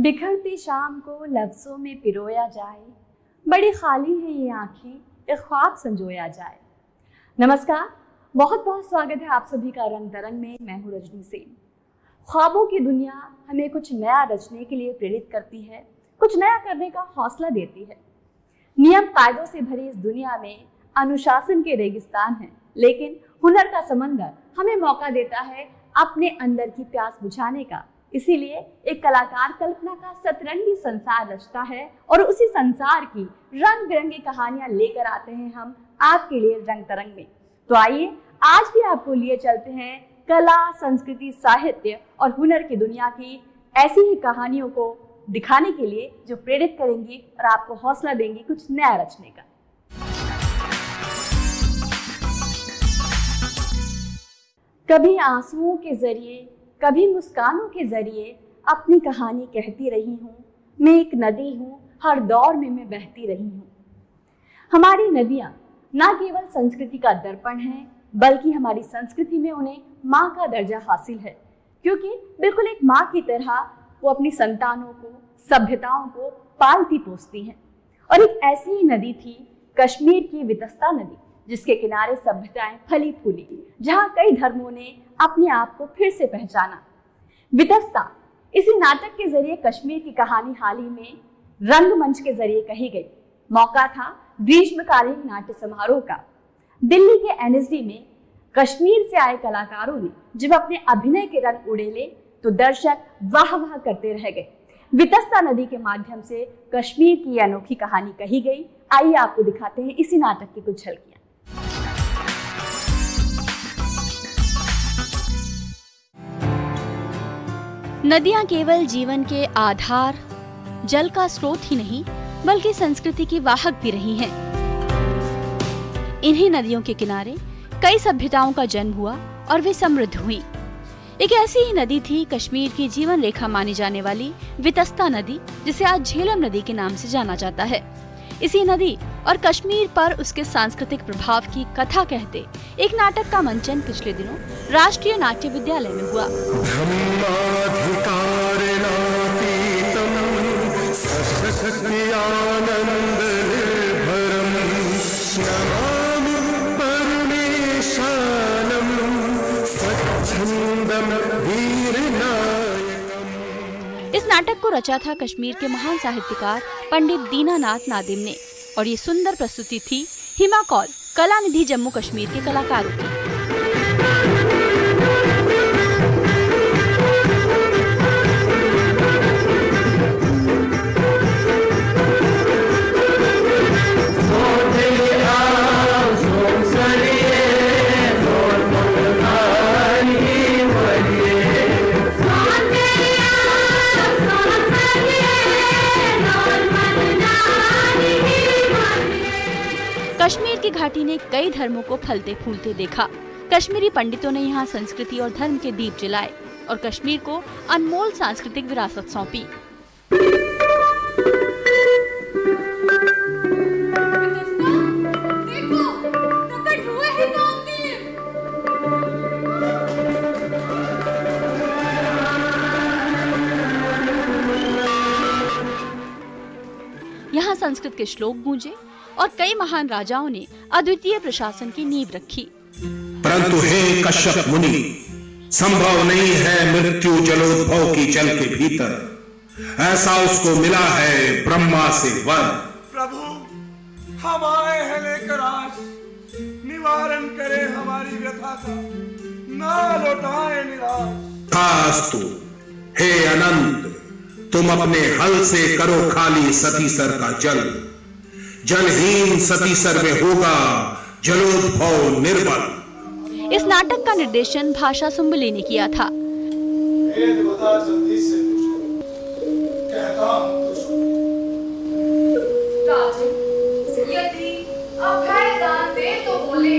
बिखरती शाम को लफ्ज़ों में पिरोया जाए, बड़ी खाली है ये आँखें, एक ख्वाब संजोया जाए। नमस्कार, बहुत बहुत स्वागत है आप सभी का रंग तरंग में। मैं हूँ रजनी सेन। ख्वाबों की दुनिया हमें कुछ नया रचने के लिए प्रेरित करती है, कुछ नया करने का हौसला देती है। नियम कायदों से भरी इस दुनिया में अनुशासन के रेगिस्तान है, लेकिन हुनर का समंदर हमें मौका देता है अपने अंदर की प्यास बुझाने का। इसीलिए एक कलाकार कल्पना का सतरंगी संसार रचता है और उसी संसार की रंग बिरंगी कहानियां लेकर आते हैं हम आपके लिए रंग तरंग में। तो आइए आज भी आपको लिए चलते हैं कला, संस्कृति, साहित्य और हुनर की दुनिया की ऐसी ही कहानियों को दिखाने के लिए जो प्रेरित करेंगी और आपको हौसला देंगी कुछ नया रचने का। कभी आंसुओं के जरिए, कभी मुस्कानों के जरिए अपनी कहानी कहती रही हूँ। मैं एक नदी हूँ, हर दौर में मैं बहती रही हूँ। हमारी नदियाँ न केवल संस्कृति का दर्पण हैं, बल्कि हमारी संस्कृति में उन्हें माँ का दर्जा हासिल है, क्योंकि बिल्कुल एक माँ की तरह वो अपनी संतानों को, सभ्यताओं को पालती पोसती हैं। और एक ऐसी ही नदी थी कश्मीर की वितस्ता नदी, जिसके किनारे सभ्यताएं फली फूली, जहां कई धर्मों ने अपने आप को फिर से पहचाना। वितस्ता इसी नाटक के जरिए कश्मीर की कहानी हाल ही में रंगमंच के जरिए कही गई। मौका था ग्रीष्मकालीन नाट्य समारोह का। दिल्ली के एनएसडी में कश्मीर से आए कलाकारों ने जब अपने अभिनय के रंग उड़ेले तो दर्शक वाह वाह करते रह गए। वितस्ता नदी के माध्यम से कश्मीर की अनोखी कहानी कही गई। आइए आपको दिखाते हैं इसी नाटक की कुछ झलकियां। नदियां केवल जीवन के आधार, जल का स्रोत ही नहीं, बल्कि संस्कृति की वाहक भी रही हैं। इन्हीं नदियों के किनारे कई सभ्यताओं का जन्म हुआ और वे समृद्ध हुई। एक ऐसी ही नदी थी कश्मीर की जीवन रेखा मानी जाने वाली वितस्ता नदी, जिसे आज झेलम नदी के नाम से जाना जाता है। इसी नदी और कश्मीर पर उसके सांस्कृतिक प्रभाव की कथा कहते एक नाटक का मंचन पिछले दिनों राष्ट्रीय नाट्य विद्यालय में हुआ। इस नाटक को रचा था कश्मीर के महान साहित्यकार पंडित दीनानाथ नादिम ने, और ये सुंदर प्रस्तुति थी हिमा कौल, कला निधि जम्मू कश्मीर के कलाकारों की। कश्मीर की घाटी ने कई धर्मों को फलते फूलते देखा। कश्मीरी पंडितों ने यहाँ संस्कृति और धर्म के दीप जलाए और कश्मीर को अनमोल सांस्कृतिक विरासत सौंपी। यहाँ संस्कृत के श्लोक गूंजे और कई महान राजाओं ने अद्वितीय प्रशासन की नींव रखी। परंतु हे कश्यप मुनि, संभव नहीं है मृत्यु जलोद्भव की जल के भीतर। ऐसा उसको मिला है ब्रह्मा से वर। प्रभु, हम आए हैं लेकर आस, निवारण करे हमारी व्यथा का, ना लौटाए निराश। खास्तु हे अनंत, तुम अपने हल से करो खाली सतीसर का जल। जलहीन सतीसर में होगा जलोद्भव निर्बल। इस नाटक का निर्देशन भाषा सुम्बली ने किया था। यदि अभय दान दे तो बोले,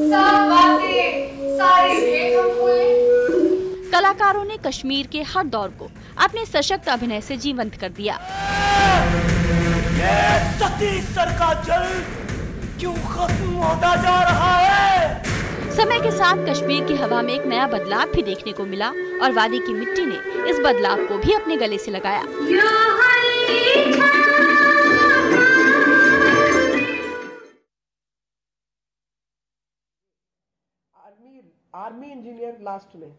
सब बातें सारी भेद हम खोले। कलाकारों ने कश्मीर के हर दौर को अपने सशक्त अभिनय से जीवंत कर दिया। सतीसर का जल क्यों खत्म होता जा रहा है? समय के साथ कश्मीर की हवा में एक नया बदलाव भी देखने को मिला और वादी की मिट्टी ने इस बदलाव को भी अपने गले से लगाया। आर्मी इंजीनियर लास्ट में,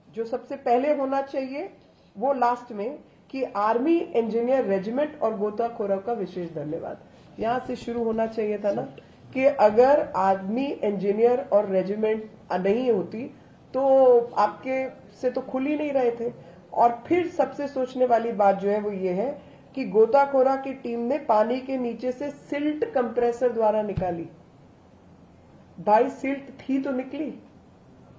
जो सबसे पहले होना चाहिए वो लास्ट में, कि आर्मी इंजीनियर रेजिमेंट और गोताखोरों का विशेष धन्यवाद। यहां से शुरू होना चाहिए था ना, कि अगर आर्मी इंजीनियर और रेजिमेंट नहीं होती तो आपके से तो खुल ही नहीं रहे थे। और फिर सबसे सोचने वाली बात जो है वो ये है कि गोताखोरा की टीम ने पानी के नीचे से सिल्ट कंप्रेसर द्वारा निकाली। भाई सिल्ट थी तो निकली,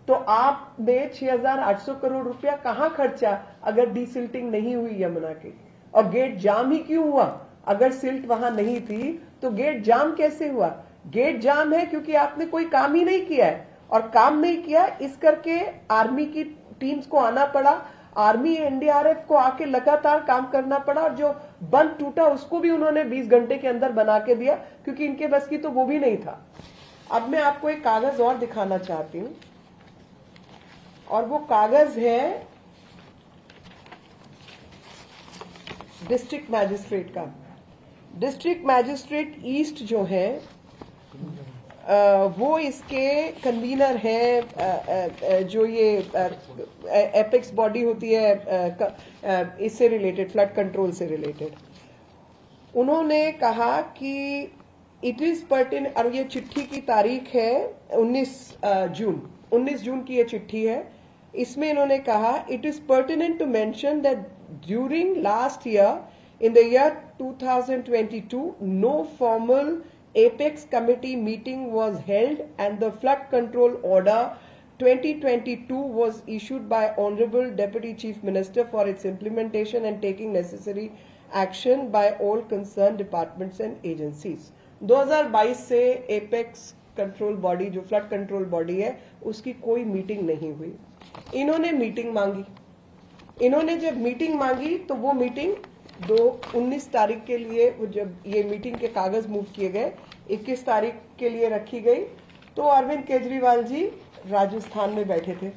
तो आपने 6,800 करोड़ रुपया कहां खर्चा अगर डीसिल्टिंग नहीं हुई यमुना की? और गेट जाम ही क्यों हुआ? अगर सिल्ट वहां नहीं थी तो गेट जाम कैसे हुआ? गेट जाम है क्योंकि आपने कोई काम ही नहीं किया है, और काम नहीं किया इस करके आर्मी की टीम्स को आना पड़ा, आर्मी एनडीआरएफ को आके लगातार काम करना पड़ा, और जो बंद टूटा उसको भी उन्होंने 20 घंटे के अंदर बना के दिया, क्योंकि इनके बस की तो वो भी नहीं था। अब मैं आपको एक कागज और दिखाना चाहती हूं, और वो कागज है डिस्ट्रिक्ट मैजिस्ट्रेट का। डिस्ट्रिक्ट मैजिस्ट्रेट ईस्ट जो है वो इसके कन्वीनर हैं, जो ये एपेक्स बॉडी होती है इससे रिलेटेड, फ्लड कंट्रोल से रिलेटेड। उन्होंने कहा कि इट इज पर्टिनेंट, और ये चिट्ठी की तारीख है 19 जून की ये चिट्ठी है। इसमें इन्होंने कहा it is pertinent to mention that during last year in the year 2022 no formal Apex committee meeting was held and the flood control order 2022 was issued by Honorable Deputy Chief Minister for its implementation and taking necessary action by all concerned departments and agencies। 2022 से Apex control body, जो flood control body है, उसकी कोई meeting नहीं हुई। इन्होंने meeting मांगी। इन्होंने जब मीटिंग मांगी तो वो मीटिंग 19 तारीख के लिए, जब ये मीटिंग के कागज मूव किए गए 21 तारीख के लिए रखी गई, तो अरविंद केजरीवाल जी राजस्थान में बैठे थे।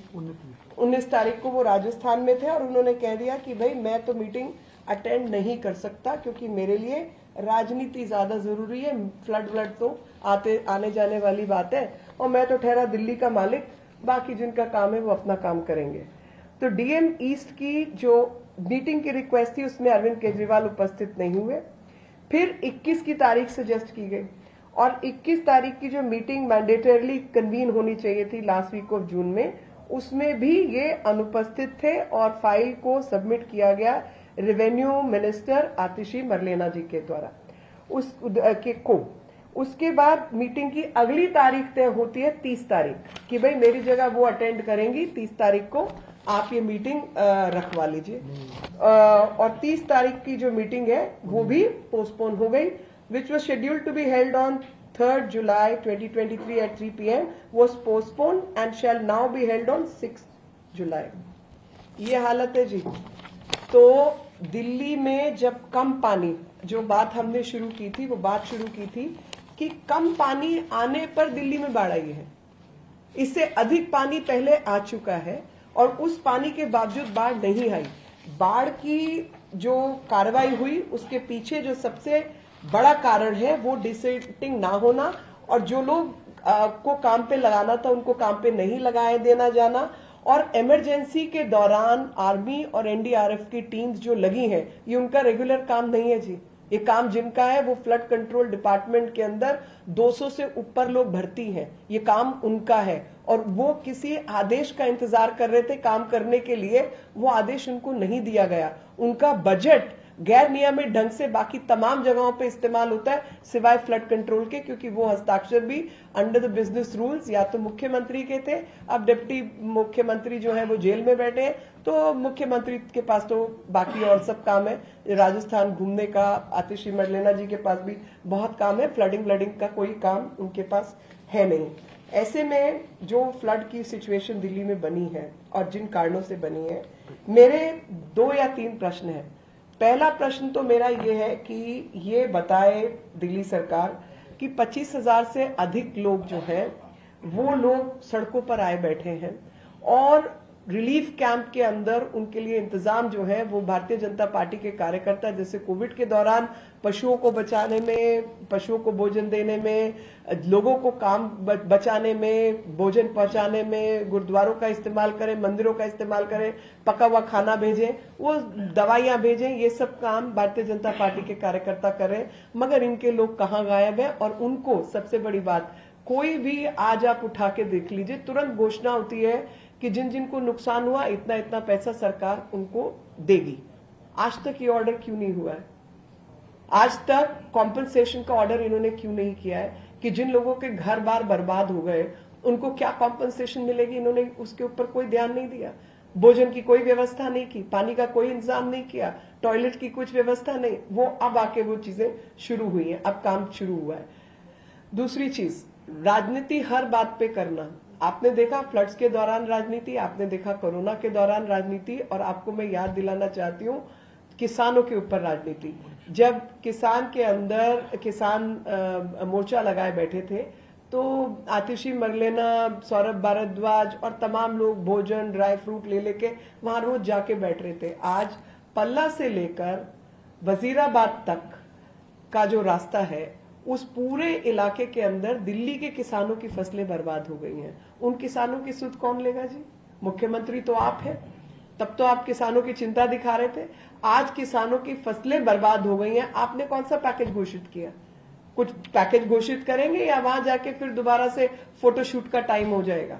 19 तारीख को वो राजस्थान में थे, और उन्होंने कह दिया कि भाई मैं तो मीटिंग अटेंड नहीं कर सकता, क्योंकि मेरे लिए राजनीति ज्यादा जरूरी है। फ्लड तो आने जाने वाली बात है, और मैं तो ठहरा दिल्ली का मालिक, बाकी जिनका काम है वो अपना काम करेंगे। तो डीएम ईस्ट की जो मीटिंग की रिक्वेस्ट थी उसमें अरविंद केजरीवाल उपस्थित नहीं हुए। फिर 21 की तारीख सजेस्ट की गई, और 21 तारीख की जो मीटिंग मैंडेटरली कन्वीन होनी चाहिए थी लास्ट वीक ऑफ जून में, उसमें भी ये अनुपस्थित थे, और फाइल को सबमिट किया गया रेवेन्यू मिनिस्टर आतिशी मरलेना जी के द्वारा उसके बाद मीटिंग की अगली तारीख तय होती है 30 तारीख, कि भाई मेरी जगह वो अटेंड करेंगी, 30 तारीख को आप ये मीटिंग रखवा लीजिए। और 30 तारीख की जो मीटिंग है वो भी पोस्टपोन हो गई, which was scheduled to be held on 3rd July 2023 at 3 PM was postponed and shall now be held on 6th July। ये हालत है जी। तो दिल्ली में जब कम पानी, जो बात हमने शुरू की थी, वो बात शुरू की थी कि कम पानी आने पर दिल्ली में बाढ़ आई है। इससे अधिक पानी पहले आ चुका है, और उस पानी के बावजूद बाढ़ नहीं आई। बाढ़ की जो कार्रवाई हुई उसके पीछे जो सबसे बड़ा कारण है वो डिसिल्टिंग ना होना, और जो लोग को काम पे लगाना था उनको काम पे नहीं लगाए देना जाना, और इमरजेंसी के दौरान आर्मी और एनडीआरएफ की टीम्स जो लगी हैं, ये उनका रेगुलर काम नहीं है जी। ये काम जिनका है वो फ्लड कंट्रोल डिपार्टमेंट के अंदर 200 से ऊपर लोग भर्ती हैं, ये काम उनका है, और वो किसी आदेश का इंतजार कर रहे थे काम करने के लिए, वो आदेश उनको नहीं दिया गया। उनका बजट गैर नियमित ढंग से बाकी तमाम जगहों पे इस्तेमाल होता है सिवाय फ्लड कंट्रोल के, क्योंकि वो हस्ताक्षर भी अंडर द बिजनेस रूल्स या तो मुख्यमंत्री के थे। अब डिप्टी मुख्यमंत्री जो है वो जेल में बैठे हैं, तो मुख्यमंत्री के पास तो बाकी और सब काम है, राजस्थान घूमने का। आतिशी मरलेना जी के पास भी बहुत काम है, फ्लडिंग का कोई काम उनके पास है नहीं। ऐसे में जो फ्लड की सिचुएशन दिल्ली में बनी है और जिन कारणों से बनी है, मेरे 2 या 3 प्रश्न हैं। पहला प्रश्न तो मेरा ये है कि ये बताए दिल्ली सरकार कि 25,000 से अधिक लोग जो हैं वो लोग सड़कों पर आए बैठे हैं और रिलीफ कैंप के अंदर उनके लिए इंतजाम जो है वो भारतीय जनता पार्टी के कार्यकर्ता, जैसे कोविड के दौरान पशुओं को बचाने में, पशुओं को भोजन देने में, लोगों को काम बचाने में, भोजन पहुंचाने में, गुरुद्वारों का इस्तेमाल करें, मंदिरों का इस्तेमाल करें, पका हुआ खाना भेजें, वो दवाइयां भेजें, ये सब काम भारतीय जनता पार्टी के कार्यकर्ता करें। मगर इनके लोग कहाँ गायब हैं? और उनको सबसे बड़ी बात, कोई भी आज आप उठा के देख लीजिए, तुरंत घोषणा होती है कि जिन जिन को नुकसान हुआ इतना इतना पैसा सरकार उनको देगी। आज तक ये ऑर्डर क्यों नहीं हुआ है? आज तक कॉम्पनसेशन का ऑर्डर इन्होंने क्यों नहीं किया है कि जिन लोगों के घर बार बर्बाद हो गए उनको क्या कॉम्पनसेशन मिलेगी? इन्होंने उसके ऊपर कोई ध्यान नहीं दिया। भोजन की कोई व्यवस्था नहीं की, पानी का कोई इंतजाम नहीं किया, टॉयलेट की कुछ व्यवस्था नहीं। वो अब आके वो चीजें शुरू हुई हैं, अब काम शुरू हुआ है। दूसरी चीज, राजनीति हर बात पे करना। आपने देखा फ्लड्स के दौरान राजनीति, आपने देखा कोरोना के दौरान राजनीति, और आपको मैं याद दिलाना चाहती हूँ किसानों के ऊपर राजनीति। जब किसान के अंदर किसान मोर्चा लगाए बैठे थे तो आतिशी मरलेना, सौरभ भारद्वाज और तमाम लोग भोजन, ड्राई फ्रूट ले लेके वहां रोज जाके बैठ रहे थे। आज पल्ला से लेकर वजीराबाद तक का जो रास्ता है, उस पूरे इलाके के अंदर दिल्ली के किसानों की फसलें बर्बाद हो गई हैं। उन किसानों की सुध कौन लेगा जी? मुख्यमंत्री तो आप हैं, तब तो आप किसानों की चिंता दिखा रहे थे। आज किसानों की फसलें बर्बाद हो गई हैं, आपने कौन सा पैकेज घोषित किया? कुछ पैकेज घोषित करेंगे या वहां जाके फिर दोबारा से फोटोशूट का टाइम हो जाएगा?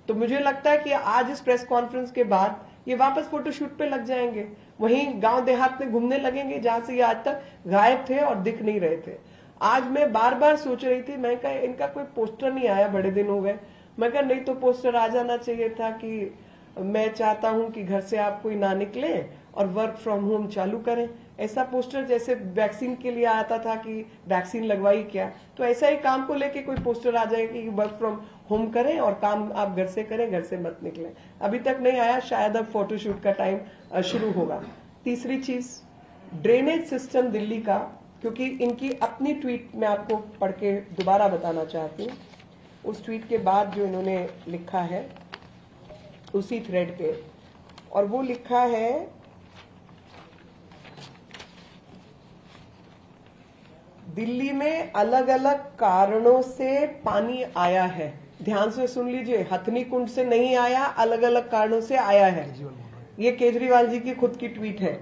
तो मुझे लगता है कि आज इस प्रेस कॉन्फ्रेंस के बाद ये वापस फोटोशूट पे लग जाएंगे, वहीं गांव देहात में घूमने लगेंगे जहां से ये आज तक गायब थे और दिख नहीं रहे थे। आज मैं बार बार सोच रही थी, मैं कहा इनका कोई पोस्टर नहीं आया, बड़े दिन हो गए। मैं कहा नहीं तो पोस्टर आ जाना चाहिए था कि मैं चाहता हूं कि घर से आप कोई ना निकले और वर्क फ्रॉम होम चालू करें। ऐसा पोस्टर जैसे वैक्सीन के लिए आता था कि वैक्सीन लगवाई क्या, तो ऐसा ही काम को लेके कोई पोस्टर आ जाएगा कि वर्क फ्रॉम होम करें और काम आप घर से करें, घर से मत निकलें। अभी तक नहीं आया, शायद अब फोटोशूट का टाइम शुरू होगा। तीसरी चीज, ड्रेनेज सिस्टम दिल्ली का, क्योंकि इनकी अपनी ट्वीट मैं आपको पढ़ के दोबारा बताना चाहती हूँ। उस ट्वीट के बाद जो इन्होंने लिखा है उसी थ्रेड पे, और वो लिखा है दिल्ली में अलग अलग कारणों से पानी आया है। ध्यान से सुन लीजिए, हथनी कुंड से नहीं आया, अलग अलग कारणों से आया है। ये केजरीवाल जी की खुद की ट्वीट है।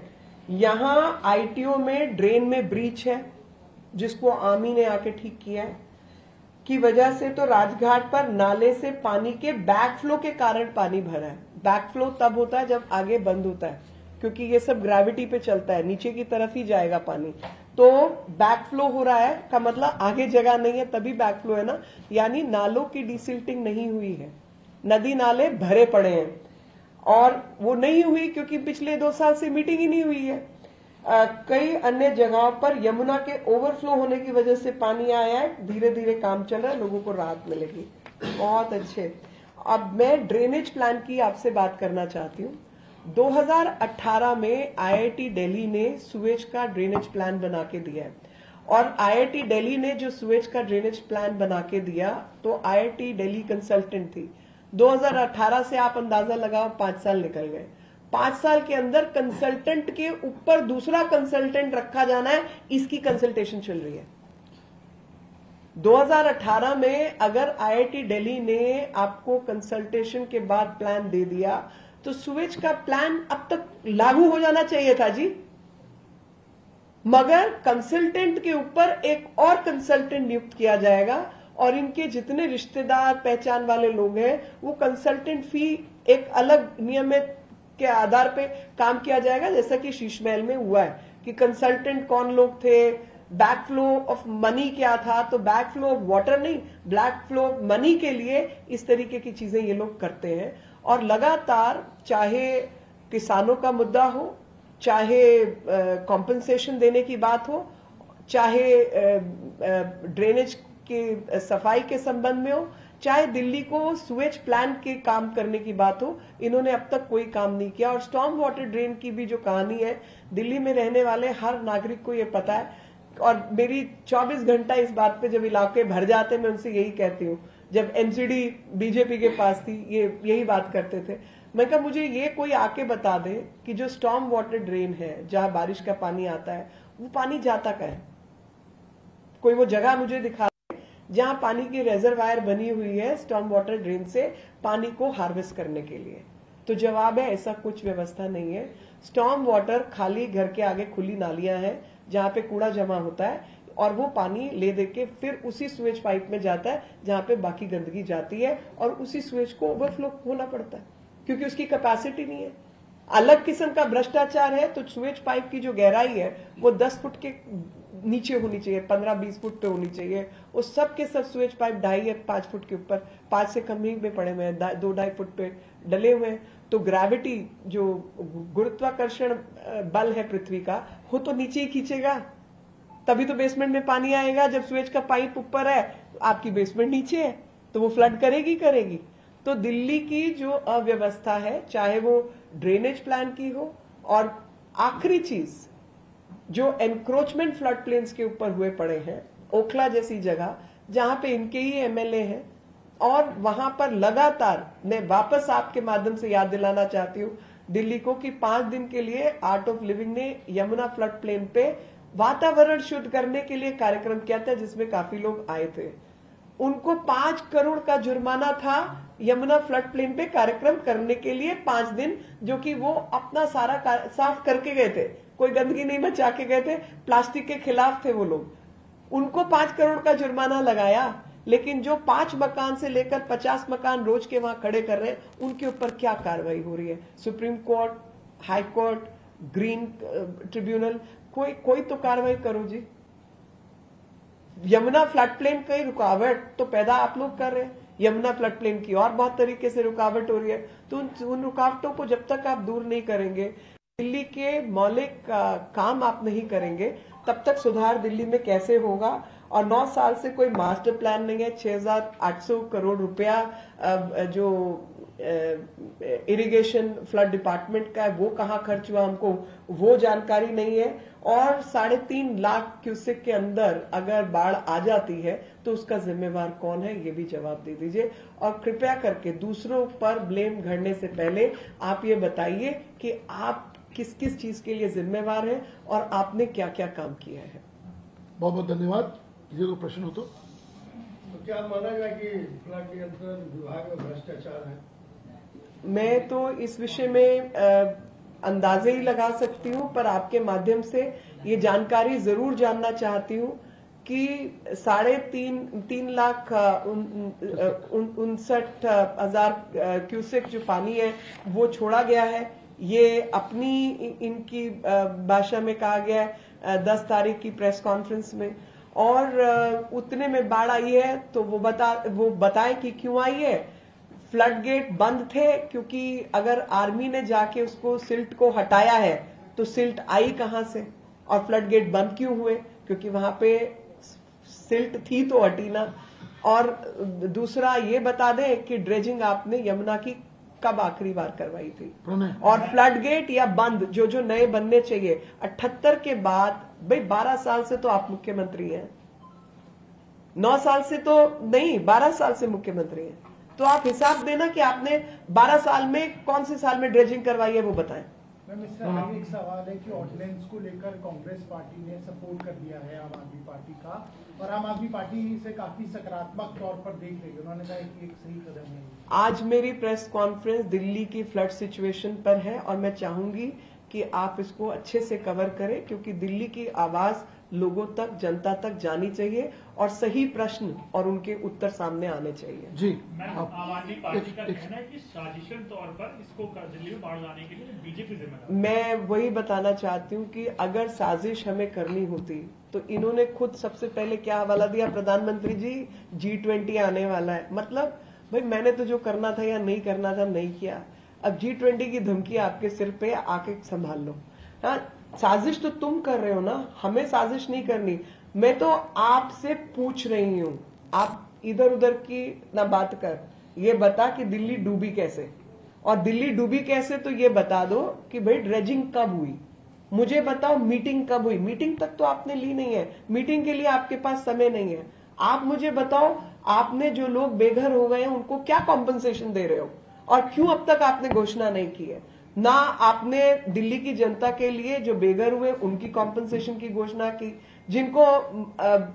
यहां आईटीओ में ड्रेन में ब्रीच है जिसको आर्मी ने आके ठीक किया है, की वजह से तो राजघाट पर नाले से पानी के बैकफ्लो के कारण पानी भरा है। बैकफ्लो तब होता है जब आगे बंद होता है, क्योंकि ये सब ग्रेविटी पे चलता है, नीचे की तरफ ही जाएगा पानी। तो बैकफ्लो हो रहा है का मतलब आगे जगह नहीं है, तभी बैकफ्लो है ना, यानी नालों की डिसिल्टिंग नहीं हुई है, नदी नाले भरे पड़े हैं। और वो नहीं हुई क्योंकि पिछले 2 साल से मीटिंग ही नहीं हुई है। कई अन्य जगहों पर यमुना के ओवरफ्लो होने की वजह से पानी आया है, धीरे धीरे काम चल रहा है, लोगों को राहत मिलेगी। बहुत अच्छे। अब मैं ड्रेनेज प्लान की आपसे बात करना चाहती हूँ। 2018 में आईआईटी दिल्ली ने सुएज का ड्रेनेज प्लान बना के दिया है, और आईआईटी दिल्ली ने जो सुएज का ड्रेनेज प्लान बना के दिया तो आईआईटी दिल्ली कंसल्टेंट थी। 2018 से आप अंदाजा लगाओ 5 साल निकल गए। 5 साल के अंदर कंसल्टेंट के ऊपर दूसरा कंसल्टेंट रखा जाना है, इसकी कंसल्टेशन चल रही है। 2018 में अगर आईआईटी दिल्ली ने आपको कंसल्टेशन के बाद प्लान दे दिया तो सुएज का प्लान अब तक लागू हो जाना चाहिए था जी, मगर कंसल्टेंट के ऊपर एक और कंसल्टेंट नियुक्त किया जाएगा, और इनके जितने रिश्तेदार पहचान वाले लोग हैं वो कंसल्टेंट फी एक अलग नियमित के आधार पे काम किया जाएगा, जैसा कि शीश महल में हुआ है कि कंसल्टेंट कौन लोग थे, बैकफ्लो ऑफ मनी क्या था, तो बैकफ्लो ऑफ वाटर नहीं, बैकफ्लो ऑफ मनी के लिए इस तरीके की चीजें ये लोग करते हैं। और लगातार चाहे किसानों का मुद्दा हो, चाहे कॉम्पनसेशन देने की बात हो, चाहे ड्रेनेज की सफाई के संबंध में हो, चाहे दिल्ली को सुएज प्लान के काम करने की बात हो, इन्होंने अब तक कोई काम नहीं किया। और स्टॉर्म वाटर ड्रेन की भी जो कहानी है, दिल्ली में रहने वाले हर नागरिक को ये पता है, और मेरी 24 घंटा इस बात पे जब इलाके भर जाते मैं उनसे यही कहती हूँ, जब एमसीडी बीजेपी के पास थी, ये यही बात करते थे। मैं कहा मुझे ये कोई आके बता दे कि जो स्टॉर्म वाटर ड्रेन है, जहां बारिश का पानी आता है, वो पानी जाता कहाँ है? कोई वो जगह मुझे दिखा दे जहां पानी की रिजर्वायर बनी हुई है स्टॉर्म वाटर ड्रेन से पानी को हार्वेस्ट करने के लिए। तो जवाब है ऐसा कुछ व्यवस्था नहीं है। स्टॉर्म वाटर खाली घर के आगे खुली नालियां हैं जहां पे कूड़ा जमा होता है और वो पानी ले दे के फिर उसी स्वेज पाइप में जाता है जहां पे बाकी गंदगी जाती है और उसी स्वेज को ओवरफ्लो होना पड़ता है क्योंकि उसकी कैपेसिटी नहीं है। अलग किस्म का भ्रष्टाचार है। तो स्वेज पाइप की जो गहराई है वो 10 फुट के नीचे होनी चाहिए, 15-20 फुट पे होनी चाहिए। उस सब के सब स्वेज पाइप 2.5 या 5 फुट के ऊपर, 5 से कम ही में पड़े हुए हैं, 2-2.5 फुट पे डले हुए हैं। तो ग्रेविटी, जो गुरुत्वाकर्षण बल है पृथ्वी का, वो तो नीचे ही खींचेगा, तभी तो बेसमेंट में पानी आएगा। जब स्वेज का पाइप ऊपर है, आपकी बेसमेंट नीचे है, तो वो फ्लड करेगी। तो दिल्ली की जो अव्यवस्था है, चाहे वो ड्रेनेज प्लान की हो, और आखिरी चीज जो एनक्रोचमेंट फ्लड प्लेन्स के ऊपर हुए पड़े हैं, ओखला जैसी जगह जहां पे इनके ही एमएलए हैं, और वहां पर लगातार, मैं वापस आपके माध्यम से याद दिलाना चाहती हूँ दिल्ली को कि 5 दिन के लिए आर्ट ऑफ लिविंग ने यमुना फ्लड प्लेन पे वातावरण शुद्ध करने के लिए कार्यक्रम किया था, जिसमें काफी लोग आए थे। उनको 5 करोड़ का जुर्माना था यमुना फ्लड प्लेन पे कार्यक्रम करने के लिए 5 दिन, जो कि वो अपना सारा साफ करके गए थे, कोई गंदगी नहीं मचा के गए थे, प्लास्टिक के खिलाफ थे वो लोग। उनको 5 करोड़ का जुर्माना लगाया, लेकिन जो 5 मकान से लेकर 50 मकान रोज के वहां खड़े कर रहे हैं, उनके ऊपर क्या कार्रवाई हो रही है? Supreme court, high court, green tribunal, कोई तो कार्रवाई करो जी। यमुना फ्लड प्लेन की रुकावट तो पैदा आप लोग कर रहे हैं, यमुना फ्लड प्लेन की और बहुत तरीके से रुकावट हो रही है। तो उन रुकावटों को जब तक आप दूर नहीं करेंगे, दिल्ली के मौलिक काम आप नहीं करेंगे, तब तक सुधार दिल्ली में कैसे होगा? और 9 साल से कोई मास्टर प्लान नहीं है। 6,800 करोड़ रुपया जो इरिगेशन फ्लड डिपार्टमेंट का है, वो कहाँ खर्च हुआ, हमको वो जानकारी नहीं है। और 3.5 लाख क्यूसेक के अंदर अगर बाढ़ आ जाती है तो उसका जिम्मेवार कौन है, ये भी जवाब दे दीजिए। और कृपया करके दूसरों पर ब्लेम घड़ने से पहले आप ये बताइए कि आप किस किस चीज के लिए जिम्मेवार हैं और आपने क्या क्या काम किया है। बहुत बहुत धन्यवाद। ये तो प्रश्न हो तो क्या माना जाए कि फ्लड नियंत्रण विभाग में भ्रष्टाचार है? मैं तो इस विषय में अंदाजे ही लगा सकती हूँ, पर आपके माध्यम से ये जानकारी जरूर जानना चाहती हूँ कि 3.5 लाख 59,000 क्यूसेक जो पानी है वो छोड़ा गया है। ये अपनी इनकी भाषा में कहा गया है 10 तारीख की प्रेस कॉन्फ्रेंस में, और उतने में बाढ़ आई है। तो वो बताएं कि क्यों आई है। फ्लड गेट बंद थे, क्योंकि अगर आर्मी ने जाके उसको सिल्ट को हटाया है तो सिल्ट आई कहां से, और फ्लड गेट बंद क्यों हुए? क्योंकि वहां पे सिल्ट थी तो हटी ना। और दूसरा ये बता दें कि ड्रेजिंग आपने यमुना की कब आखिरी बार करवाई थी? और फ्लड गेट या बंद जो नए बनने चाहिए 78 के बाद, भाई 12 साल से तो आप मुख्यमंत्री हैं, 9 साल से तो नहीं, 12 साल से मुख्यमंत्री हैं, तो आप हिसाब देना कि आपने 12 साल में कौन से साल में ड्रेजिंग करवाई है, वो बताएं। मैम, इससे आगे एक सवाल है कि ऑर्डिनेंस को लेकर कांग्रेस पार्टी ने सपोर्ट कर दिया है आम आदमी पार्टी का, और आम आदमी पार्टी इसे काफी सकारात्मक तौर पर देख रही है। उन्होंने कहा कि एक सही कदम है। आज मेरी प्रेस कॉन्फ्रेंस दिल्ली की फ्लड सिचुएशन पर है, और मैं चाहूंगी कि आप इसको अच्छे से कवर करें, क्योंकि दिल्ली की आवाज लोगों तक, जनता तक जानी चाहिए, और सही प्रश्न और उनके उत्तर सामने आने चाहिए। जी, आम आदमी पार्टी का कहना है कि साजिशन तौर पर इसको दिल्ली में बाढ़ लाने के लिए बीजेपी जिम्मेदार। मैं वही बताना चाहती हूँ कि अगर साजिश हमें करनी होती तो इन्होंने खुद सबसे पहले क्या हवाला दिया, प्रधानमंत्री जी G20 आने वाला है। मतलब भाई मैंने तो जो करना था या नहीं करना था नहीं किया, अब G20 की धमकी आपके सिर पे, आके संभाल लो। हाँ, साजिश तो तुम कर रहे हो ना, हमें साजिश नहीं करनी। मैं तो आपसे पूछ रही हूँ, आप इधर उधर की ना बात कर, ये बता कि दिल्ली डूबी कैसे, और दिल्ली डूबी कैसे तो ये बता दो कि भाई ड्रेजिंग कब हुई, मुझे बताओ मीटिंग कब हुई। मीटिंग तक तो आपने ली नहीं है, मीटिंग के लिए आपके पास समय नहीं है। आप मुझे बताओ आपने जो लोग बेघर हो गए हैं उनको क्या कॉम्पनसेशन दे रहे हो, और क्यों अब तक आपने घोषणा नहीं की है? ना आपने दिल्ली की जनता के लिए जो बेघर हुए उनकी कॉम्पनसेशन की घोषणा की, जिनको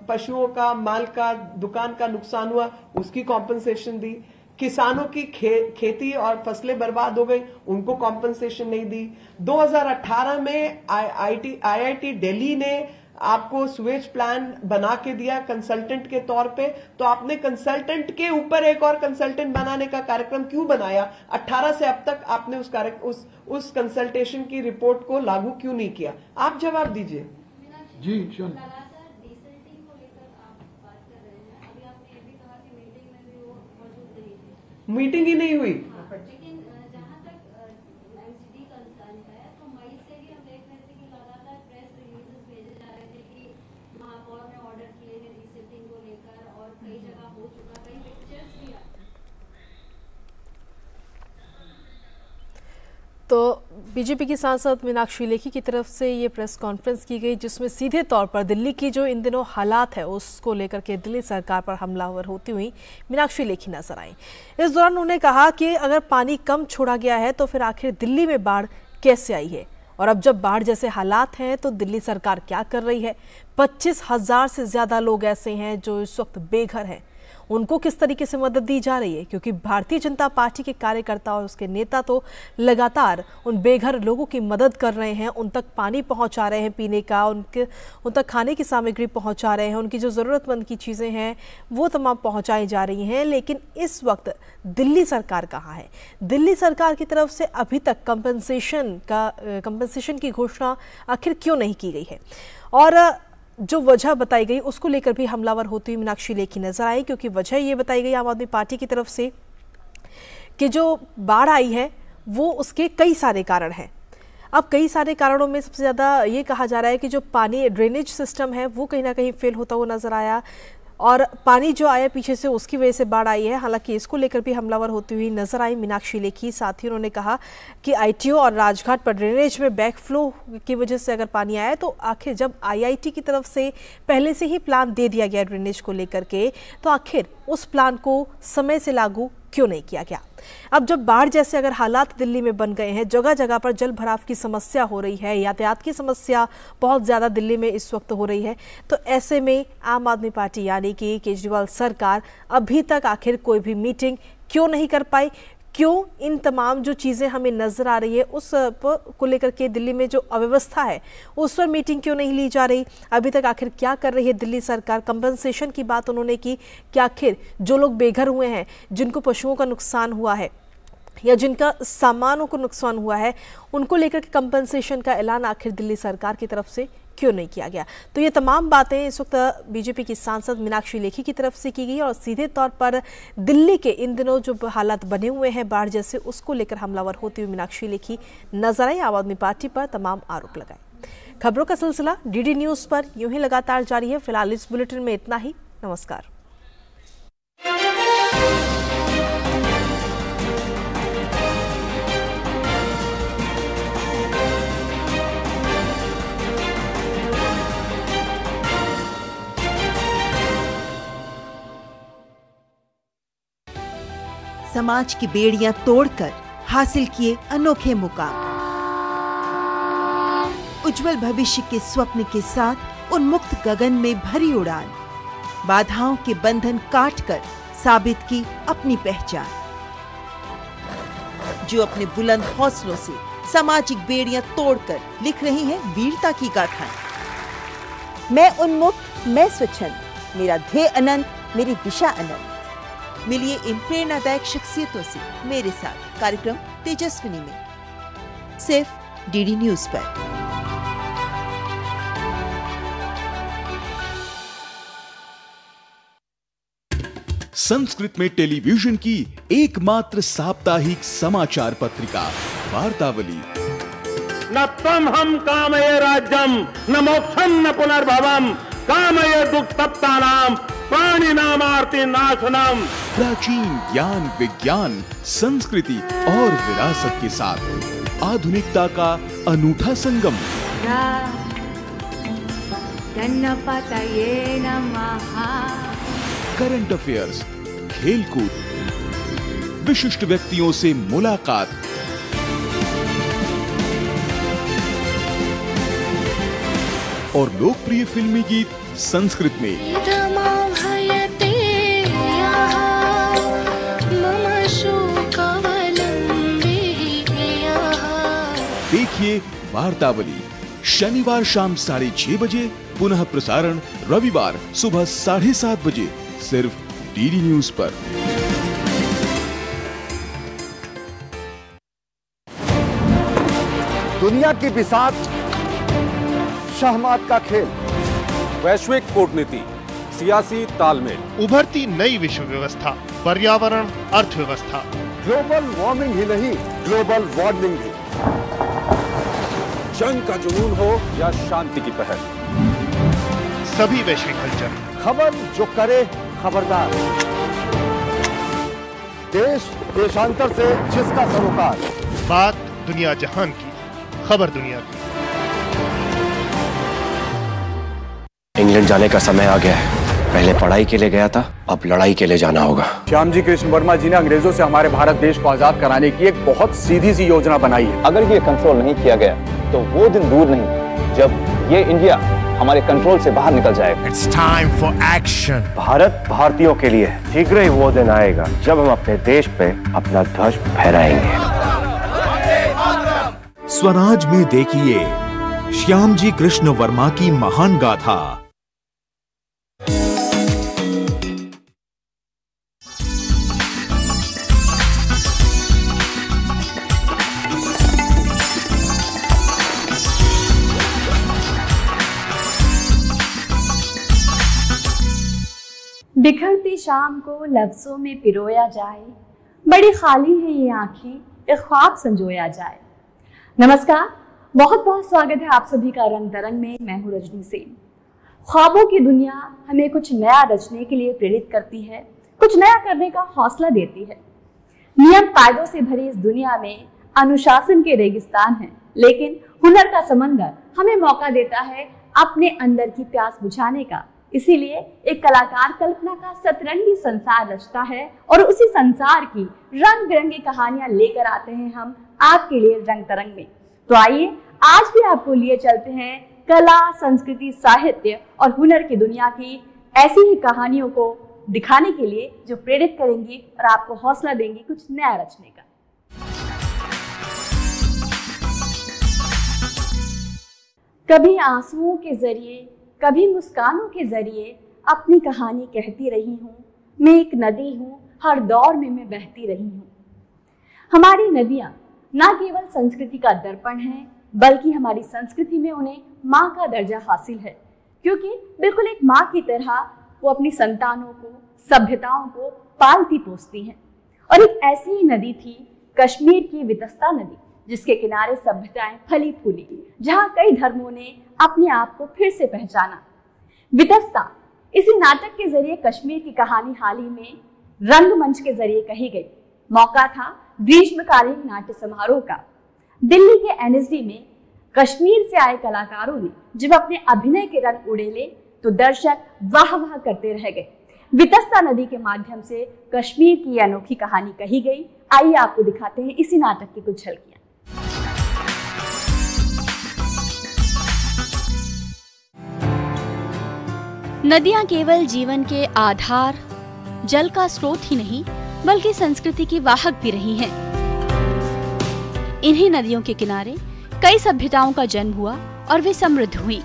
पशुओं का, माल का, दुकान का नुकसान हुआ उसकी कॉम्पनसेशन दी, किसानों की खेती और फसलें बर्बाद हो गई उनको कॉम्पनसेशन नहीं दी। 2018 में IIT दिल्ली ने आपको स्वेज प्लान बना के दिया कंसल्टेंट के तौर पे, तो आपने कंसल्टेंट के ऊपर एक और कंसल्टेंट बनाने का कार्यक्रम क्यों बनाया? 18 से अब तक आपने उस कंसल्टेशन की रिपोर्ट को लागू क्यों नहीं किया? आप जवाब दीजिए। जी श्योर। मीटिंग ही नहीं हुई। लेकिन जहां तक एमसीडी कंसर्न है तो मई से भी हम देख रहे थे कि लगातार प्रेस रिलीजेस भेजे जा रहे थे कि महापौर ने ऑर्डर किए हैं रीसेटिंग को लेकर, और कई जगह हो चुका, कई पिक्चर्स भी आए। तो बीजेपी की सांसद मीनाक्षी लेखी की तरफ से ये प्रेस कॉन्फ्रेंस की गई, जिसमें सीधे तौर पर दिल्ली की जो इन दिनों हालात है उसको लेकर के दिल्ली सरकार पर हमलावर होती हुई मीनाक्षी लेखी नजर आई। इस दौरान उन्होंने कहा कि अगर पानी कम छोड़ा गया है तो फिर आखिर दिल्ली में बाढ़ कैसे आई है, और अब जब बाढ़ जैसे हालात हैं तो दिल्ली सरकार क्या कर रही है। 25,000 से ज्यादा लोग ऐसे हैं जो इस वक्त बेघर हैं, उनको किस तरीके से मदद दी जा रही है, क्योंकि भारतीय जनता पार्टी के कार्यकर्ता और उसके नेता तो लगातार उन बेघर लोगों की मदद कर रहे हैं, उन तक पानी पहुंचा रहे हैं पीने का, उन तक खाने की सामग्री पहुंचा रहे हैं, उनकी जो ज़रूरतमंद की चीज़ें हैं वो तमाम पहुंचाई जा रही हैं। लेकिन इस वक्त दिल्ली सरकार कहाँ है? दिल्ली सरकार की तरफ से अभी तक कंपनसेशन की घोषणा आखिर क्यों नहीं की गई है, और जो वजह बताई गई उसको लेकर भी हमलावर होती हुई मीनाक्षी लेखी नजर आई, क्योंकि वजह ये बताई गई आम आदमी पार्टी की तरफ से कि जो बाढ़ आई है वो उसके कई सारे कारण हैं। अब कई सारे कारणों में सबसे ज़्यादा ये कहा जा रहा है कि जो पानी ड्रेनेज सिस्टम है वो कहीं ना कहीं फेल होता हुआ नजर आया, और पानी जो आया पीछे से उसकी वजह से बाढ़ आई है। हालांकि इसको लेकर भी हमलावर होती हुई नजर आई मीनाक्षी लेखी। साथ ही उन्होंने कहा कि ITO और राजघाट पर ड्रेनेज में बैकफ्लो की वजह से अगर पानी आया तो आखिर जब IIT की तरफ से पहले से ही प्लान दे दिया गया ड्रेनेज को लेकर के, तो आखिर उस प्लान को समय से लागू क्यों नहीं किया गया? अब जब बाढ़ जैसे अगर हालात दिल्ली में बन गए हैं, जगह जगह पर जल भराव की समस्या हो रही है, यातायात की समस्या बहुत ज़्यादा दिल्ली में इस वक्त हो रही है, तो ऐसे में आम आदमी पार्टी यानी कि केजरीवाल सरकार अभी तक आखिर कोई भी मीटिंग क्यों नहीं कर पाई? क्यों इन तमाम जो चीज़ें हमें नज़र आ रही है उस को लेकर के दिल्ली में जो अव्यवस्था है उस पर मीटिंग क्यों नहीं ली जा रही? अभी तक आखिर क्या कर रही है दिल्ली सरकार? कंपनसेशन की बात उन्होंने की कि आखिर जो लोग बेघर हुए हैं, जिनको पशुओं का नुकसान हुआ है या जिनका सामानों को नुकसान हुआ है, उनको लेकर के कंपनसेशन का ऐलान आखिर दिल्ली सरकार की तरफ से क्यों नहीं किया गया? तो ये तमाम बातें इस वक्त बीजेपी की सांसद मीनाक्षी लेखी की तरफ से की गई, और सीधे तौर पर दिल्ली के इन दिनों जो हालात बने हुए हैं बाढ़ जैसे, उसको लेकर हमलावर होती हुई मीनाक्षी लेखी नजर आई, आम आदमी पार्टी पर तमाम आरोप लगाए। खबरों का सिलसिला DD न्यूज पर यूं ही लगातार जारी है। फिलहाल इस बुलेटिन में इतना ही। नमस्कार। समाज की बेड़ियां तोड़कर हासिल किए अनोखे मुकाम, उज्जवल भविष्य के स्वप्न के साथ उन्मुक्त गगन में भरी उड़ान, बाधाओं के बंधन काटकर साबित की अपनी पहचान, जो अपने बुलंद हौसलों से सामाजिक बेड़ियां तोड़कर लिख रही हैं वीरता की गाथाएं। मैं उन्मुक्त, मैं स्वच्छंद, मेरा ध्येय अनंत, मेरी दिशा अनंत। मिलिए इन प्रेरणादायक शख्सियतों से मेरे साथ कार्यक्रम तेजस्विनी में, सिर्फ DD न्यूज पर। संस्कृत में टेलीविजन की एकमात्र साप्ताहिक समाचार पत्रिका वार्तावली। न त्वम हम कामये राज्यम न मोक्षम न पुनर्भवम कामये दुख तप्तानाम प्राणी नामार्ति नाशनम। प्राचीन ज्ञान, विज्ञान, संस्कृति और विरासत के साथ आधुनिकता का अनूठा संगम। गणपतये नमः। करंट अफेयर्स, खेलकूद, विशिष्ट व्यक्तियों से मुलाकात, और लोकप्रिय फिल्मी गीत संस्कृत में। देखिए वार्तावली शनिवार शाम 6:30 बजे, पुनः प्रसारण रविवार सुबह 7:30 बजे, सिर्फ डीडी न्यूज पर। दुनिया की बिसात, शहमात का खेल, वैश्विक कूटनीति, सियासी तालमेल, उभरती नई विश्व व्यवस्था, पर्यावरण, अर्थव्यवस्था, ग्लोबल वार्मिंग ही नहीं, ग्लोबल वार्निंग भी। जंग का जुनून हो या शांति की पहल, सभी वैश्विक हलचल, खबर जो करे खबरदार, देश देशांतर से जिसका सरोकार, बात दुनिया जहान की, खबर दुनिया की। इंग्लैंड जाने का समय आ गया है। पहले पढ़ाई के लिए गया था, अब लड़ाई के लिए जाना होगा। श्यामजी कृष्ण वर्मा जी ने अंग्रेजों से हमारे भारत देश को आजाद कराने की एक बहुत सीधी सी योजना बनाई है। अगर ये कंट्रोल नहीं किया गया तो वो दिन दूर नहीं जब ये इंडिया हमारे कंट्रोल से बाहर निकल जाएगा। It's time for action. Bharat भारतीयों के लिए शीघ्र ही वो दिन आएगा जब हम अपने देश पे अपना ध्वज फहराएंगे। स्वराज में देखिए श्यामजी कृष्ण वर्मा की महान गाथा। बिखरती शाम को लफ्जों में पिरोया जाए, बड़ी खाली है ये आंखें, एक ख्वाब संजोया जाए। नमस्कार, बहुत बहुत स्वागत है आप सभी का रंग तरंग में। मैं हूँ रजनी सेन। ख्वाबों की दुनिया हमें कुछ नया रचने के लिए प्रेरित करती है, कुछ नया करने का हौसला देती है। नियम कायदों से भरी इस दुनिया में अनुशासन के रेगिस्तान है, लेकिन हुनर का समंदर हमें मौका देता है अपने अंदर की प्यास बुझाने का। इसीलिए एक कलाकार कल्पना का सतरंगी संसार रचता है और उसी संसार की रंग बिरंगी कहानियां लेकर आते हैं हम आपके लिए रंग तरंग में। तो आइए आज भी आपको लिए चलते हैं कला, संस्कृति, साहित्य और हुनर की दुनिया की ऐसी ही कहानियों को दिखाने के लिए जो प्रेरित करेंगी और आपको हौसला देंगी कुछ नया रचने का। कभी आंसुओं के जरिए, कभी मुस्कानों के जरिए अपनी कहानी कहती रही हूँ। मैं एक नदी हूँ, हर दौर में मैं बहती रही हूँ। हमारी नदियाँ न केवल संस्कृति का दर्पण हैं, बल्कि हमारी संस्कृति में उन्हें माँ का दर्जा हासिल है, क्योंकि बिल्कुल एक माँ की तरह वो अपनी संतानों को, सभ्यताओं को पालती पोसती हैं। और एक ऐसी ही नदी थी कश्मीर की वितस्ता नदी, जिसके किनारे सभ्यताएं फली फूली, जहां कई धर्मों ने अपने आप को फिर से पहचाना। वितस्ता इसी नाटक के जरिए कश्मीर की कहानी हाल ही में रंगमंच के जरिए कही गई। मौका था ग्रीष्मकालीन नाट्य समारोह का। दिल्ली के एनएसडी में कश्मीर से आए कलाकारों ने जब अपने अभिनय के रंग उड़ेले तो दर्शक वाह वाह करते रह गए। वितस्ता नदी के माध्यम से कश्मीर की अनोखी कहानी कही गई। आइए आपको दिखाते हैं इसी नाटक की कुछ झलकियां। नदियां केवल जीवन के आधार, जल का स्रोत ही नहीं बल्कि संस्कृति की वाहक भी रही हैं। इन्हीं नदियों के किनारे कई सभ्यताओं का जन्म हुआ और वे समृद्ध हुई।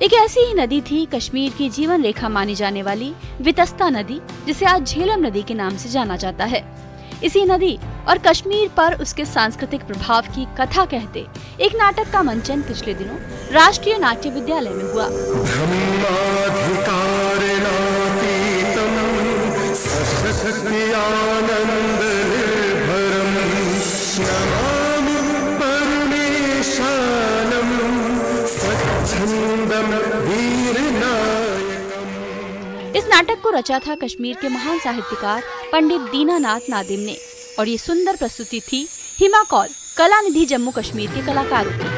एक ऐसी ही नदी थी कश्मीर की जीवन रेखा मानी जाने वाली वितस्ता नदी, जिसे आज झेलम नदी के नाम से जाना जाता है। इसी नदी और कश्मीर पर उसके सांस्कृतिक प्रभाव की कथा कहते एक नाटक का मंचन पिछले दिनों राष्ट्रीय नाट्य विद्यालय में हुआ। इस नाटक को रचा था कश्मीर के महान साहित्यकार पंडित दीनानाथ नादिम ने और ये सुंदर प्रस्तुति थी हिमा कौल, कला निधि जम्मू कश्मीर के कलाकारों की।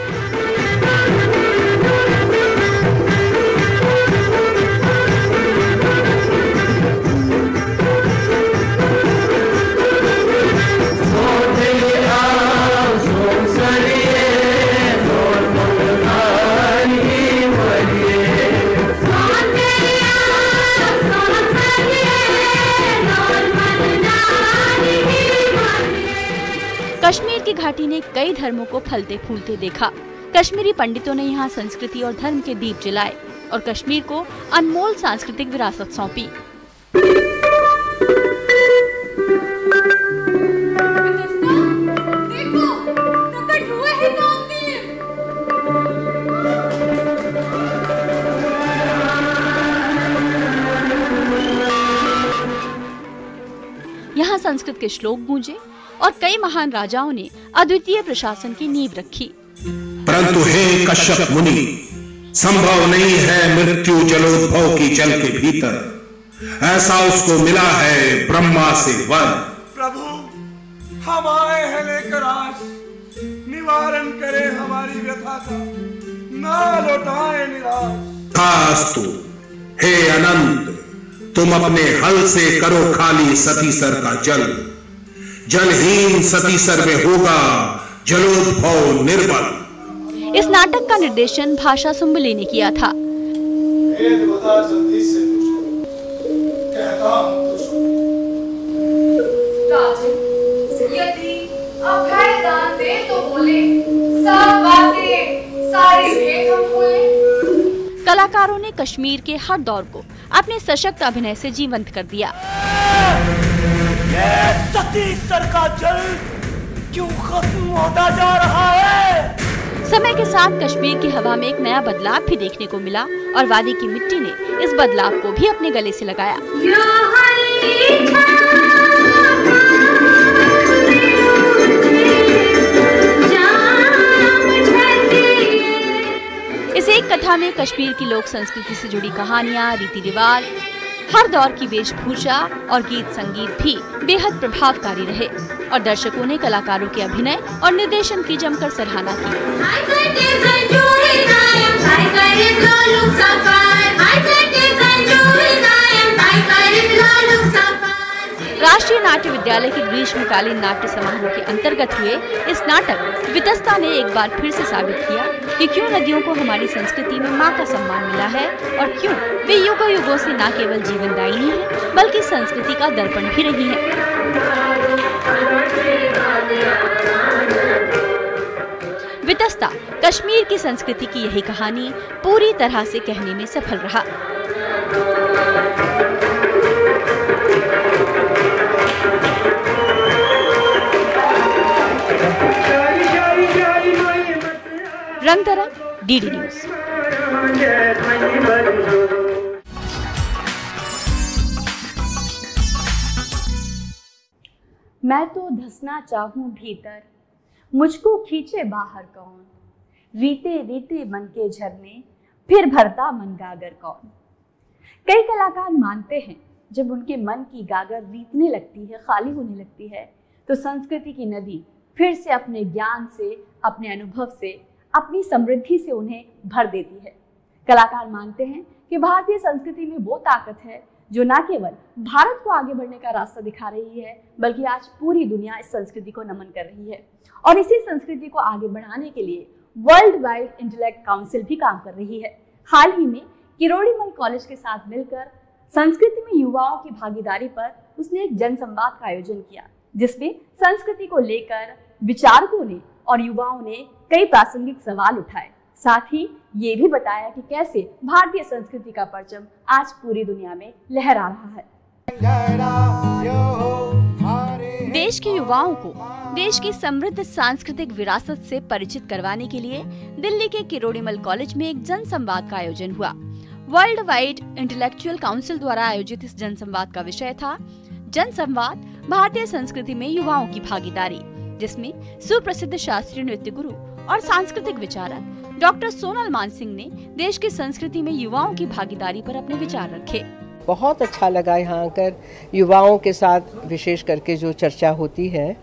घाटी ने कई धर्मों को फलते फूलते देखा। कश्मीरी पंडितों ने यहाँ संस्कृति और धर्म के दीप जलाए और कश्मीर को अनमोल सांस्कृतिक विरासत सौंपी। यहाँ संस्कृत के श्लोक गूंजे और कई महान राजाओं ने अद्वितीय प्रशासन की नींव रखी। परंतु हे कश्यप मुनि, संभव नहीं है मृत्यु जलोद्भव की जल के भीतर, ऐसा उसको मिला है ब्रह्मा से वर। प्रभु, हम आए हैं लेकर आस, निवारण करे हमारी व्यथा का, ना लौटाए निराश। खास्तु हे अनंत, तुम अपने हल से करो खाली सतीसर का जल, जलहीन सतीसर में होगा जलोद्भव निर्बल। इस नाटक का निर्देशन भाषा सुम्बली ने किया था। राजन, यदि अभय दान दे तो बोले, सब बातें सारे भेद हम खोले। कलाकारों ने कश्मीर के हर दौर को अपने सशक्त अभिनय से जीवंत कर दिया। ये सतीसर का जल क्यों खत्म होता जा रहा है? समय के साथ कश्मीर की हवा में एक नया बदलाव भी देखने को मिला और वादी की मिट्टी ने इस बदलाव को भी अपने गले से लगाया। इस एक कथा में कश्मीर की लोक संस्कृति से जुड़ी कहानियां, रीति रिवाज, हर दौर की वेशभूषा और गीत संगीत भी बेहद प्रभावकारी रहे और दर्शकों ने कलाकारों के अभिनय और निर्देशन की जमकर सराहना की। राष्ट्रीय नाट्य विद्यालय के ग्रीष्मकालीन नाट्य समारोह के अंतर्गत हुए इस नाटक वितस्ता ने एक बार फिर से साबित किया कि क्यों नदियों को हमारी संस्कृति में माँ का सम्मान मिला है और क्यों वे युगों युगों से न केवल जीवनदायिनी है बल्कि संस्कृति का दर्पण भी रही है। वितस्ता कश्मीर की संस्कृति की यही कहानी पूरी तरह से कहने में सफल रहा। रंग तरंग डीडी न्यूज। मैं तो धंसना चाहूं भीतर, मुझको खींचे बाहर कौन, रीते रीते मन के झरने, फिर भरता मन गागर कौन। कई कलाकार मानते हैं जब उनके मन की गागर रीतने लगती है, खाली होने लगती है, तो संस्कृति की नदी फिर से अपने ज्ञान से, अपने अनुभव से, अपनी समृद्धि से उन्हें भर देती है। कलाकार मानते हैं कि भारतीय संस्कृति में वो ताकत है जो न केवल भारत को आगे बढ़ने का रास्ता दिखा रही है बल्कि आज पूरी दुनिया इस संस्कृति को नमन कर रही है और इसी संस्कृति को आगे बढ़ाने के लिए वर्ल्ड वाइड इंटेलेक्ट काउंसिल भी काम कर रही है। हाल ही में किरोड़ीमल कॉलेज के साथ मिलकर संस्कृति में युवाओं की भागीदारी पर उसने एक जनसंवाद का आयोजन किया जिसमें संस्कृति को लेकर विचारकों ने और युवाओं ने कई प्रासंगिक सवाल उठाए। साथ ही ये भी बताया कि कैसे भारतीय संस्कृति का परचम आज पूरी दुनिया में लहरा रहा है। देश के युवाओं को देश की समृद्ध सांस्कृतिक विरासत से परिचित करवाने के लिए दिल्ली के किरोड़ीमल कॉलेज में एक जनसंवाद का आयोजन हुआ। वर्ल्ड वाइड इंटेलेक्चुअल काउंसिल द्वारा आयोजित इस जनसंवाद का विषय था जनसंवाद भारतीय संस्कृति में युवाओं की भागीदारी, जिसमें सुप्रसिद्ध शास्त्रीय नृत्य गुरु और सांस्कृतिक विचारक डॉक्टर सोनल मानसिंह ने देश की संस्कृति में युवाओं की भागीदारी पर अपने विचार रखे। बहुत अच्छा लगा यहाँ आकर युवाओं के साथ विशेष करके जो चर्चा होती है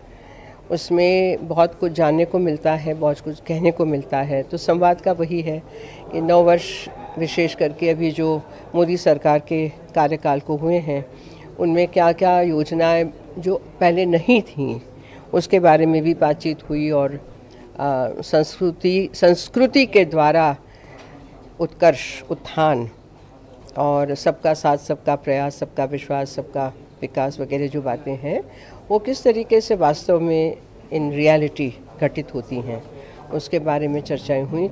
उसमें बहुत कुछ जानने को मिलता है, बहुत कुछ कहने को मिलता है। तो संवाद का वही है कि 9 वर्ष विशेष करके अभी जो मोदी सरकार के कार्यकाल को हुए हैं उनमें क्या क्या योजनाएं जो पहले नहीं थीं उसके बारे में भी बातचीत हुई और संस्कृति के द्वारा उत्कर्ष, उत्थान और सबका साथ, सबका प्रयास, सबका विश्वास, सबका विकास वगैरह जो बातें हैं वो किस तरीके से वास्तव में इन रियलिटी घटित होती हैं, उसके बारे में चर्चाएं हुई।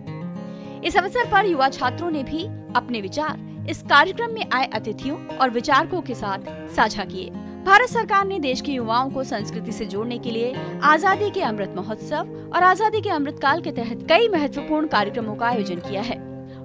इस अवसर पर युवा छात्रों ने भी अपने विचार इस कार्यक्रम में आए अतिथियों और विचारकों के साथ साझा किए। भारत सरकार ने देश के युवाओं को संस्कृति से जोड़ने के लिए आजादी के अमृत महोत्सव और आजादी के अमृत काल के तहत कई महत्वपूर्ण कार्यक्रमों का आयोजन किया है।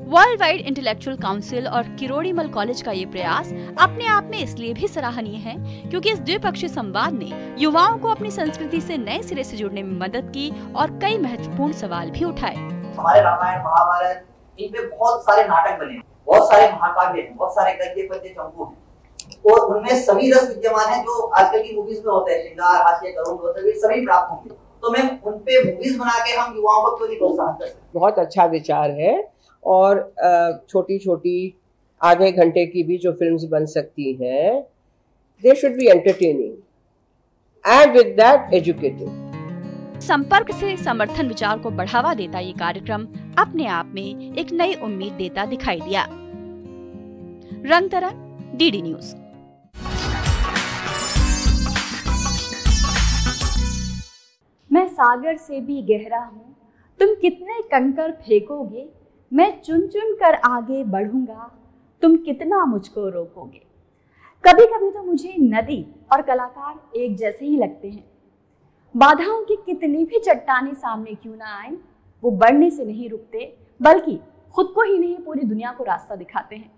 वर्ल्ड वाइड इंटेलेक्चुअल काउंसिल और किरोड़ीमल कॉलेज का ये प्रयास अपने आप में इसलिए भी सराहनीय है क्योंकि इस द्विपक्षीय संवाद ने युवाओं को अपनी संस्कृति से नए सिरे से जुड़ने में मदद की और कई महत्वपूर्ण सवाल भी उठाए। हमारे रामायण महाभारत इनपे बहुत सारे नाटक बने, बहुत सारे महाकाव्य हैं, बहुत सारे गद्य पद्य चंपू हैं और उनमें सभी रस विद्यमान है जो आजकल की मूवीज में होते हैं, श्रृंगार, हास्य, करुण, गौतम, सभी प्राप्त होंगे। तो मैं उन पे मूवीज बना के हम युवाओं को क्यों नहीं प्रोत्साहन कर सकते। बहुत अच्छा विचार है और छोटी छोटी आधे घंटे की भी जो फिल्म्स बन सकती हैं, they should be entertaining and with that educative. संपर्क से समर्थन विचार को बढ़ावा देता ये कार्यक्रम अपने आप में एक नई उम्मीद देता दिखाई दिया। रंग तरंग, डीडी न्यूज। मैं सागर से भी गहरा हूँ, तुम कितने कंकर फेंकोगे, मैं चुन चुन कर आगे बढ़ूंगा, तुम कितना मुझको रोकोगे। कभी कभी तो मुझे नदी और कलाकार एक जैसे ही लगते हैं। बाधाओं की कितनी भी चट्टानें सामने क्यों ना आए, वो बढ़ने से नहीं रुकते, बल्कि खुद को ही नहीं पूरी दुनिया को रास्ता दिखाते हैं।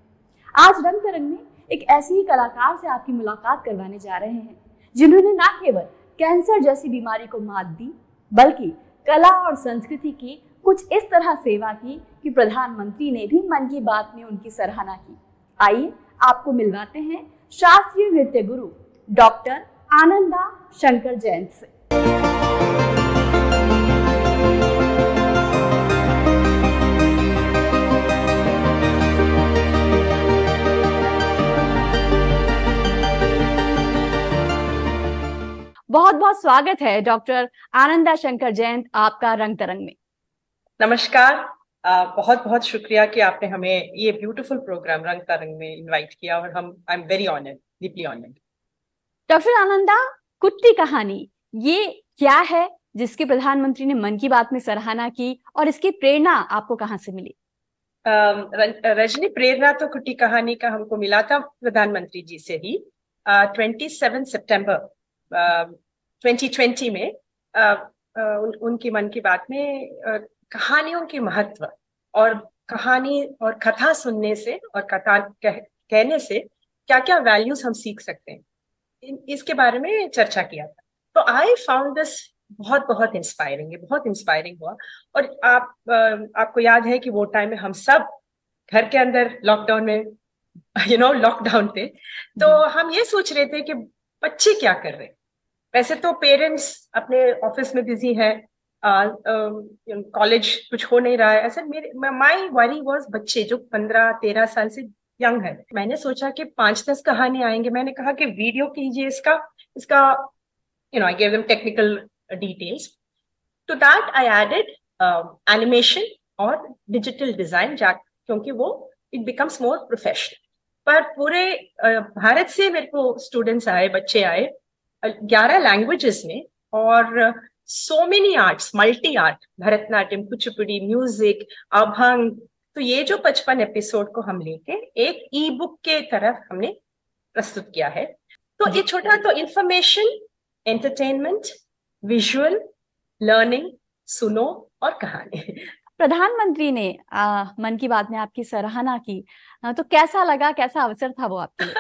आज रंग तरंग में एक ऐसी ही कलाकार से आपकी मुलाकात करवाने जा रहे हैं जिन्होंने न केवल कैंसर जैसी बीमारी को मात दी, बल्कि कला और संस्कृति की कुछ इस तरह सेवा की कि प्रधानमंत्री ने भी मन की बात में उनकी सराहना की। आइए आपको मिलवाते हैं शास्त्रीय नृत्य गुरु डॉक्टर आनंदा शंकर जयंत से। बहुत बहुत स्वागत है डॉक्टर आनंदा शंकर जयंत आपका रंग तरंग में। नमस्कार, बहुत बहुत शुक्रिया कि आपने हमें ये ब्यूटीफुल प्रोग्राम रंग तरंग में इनवाइट किया और I am very honoured, deeply honoured. Doctor Ananda, कुट्टी कहानी ये क्या है जिसकी प्रधानमंत्री ने मन की बात में सराहना की और इसकी प्रेरणा आपको कहाँ से मिली? रजनी, प्रेरणा तो कुट्टी कहानी का हमको मिला था प्रधानमंत्री जी से ही। 27 सितंबर 2020 में उनकी मन की बात में कहानियों के महत्व और कहानी और कथा सुनने से और कथा कहने से क्या क्या वैल्यूज हम सीख सकते हैं, इसके बारे में चर्चा किया था। तो आई फाउंड दिस बहुत बहुत इंस्पायरिंग है, बहुत इंस्पायरिंग हुआ। और आपको याद है कि वो टाइम में हम सब घर के अंदर लॉकडाउन में लॉकडाउन थे, तो हम ये सोच रहे थे कि बच्चे क्या कर रहे हैं। वैसे तो पेरेंट्स अपने ऑफिस में बिजी हैं, कॉलेज कुछ हो नहीं रहा है, ऐसे माई वरी वाज बच्चे जो 15-13 साल से यंग है। मैंने सोचा कि 5-10 कहानी आएंगे। मैंने कहा कि वीडियो कीजिए इसका I give them technical details. To that I added animation और डिजिटल डिजाइन, क्योंकि वो इट बिकम्स मोर प्रोफेशनल। पर पूरे भारत से मेरे को स्टूडेंट्स आए, बच्चे आए 11 लैंग्वेजेस में, और so many arts, multi art, Bharatanatyam, Kuchipudi, music, abhang. तो ये जो 55 एपिसोड को हम लेके एक ई बुक के तरफ हमने प्रस्तुत किया है। तो ये छोटा तो इंफॉर्मेशन, एंटरटेनमेंट, विजुअल, लर्निंग, सुनो और कहानी। प्रधानमंत्री ने मन की बात में आपकी सराहना की, तो कैसा लगा, कैसा अवसर था वो आपके लिए?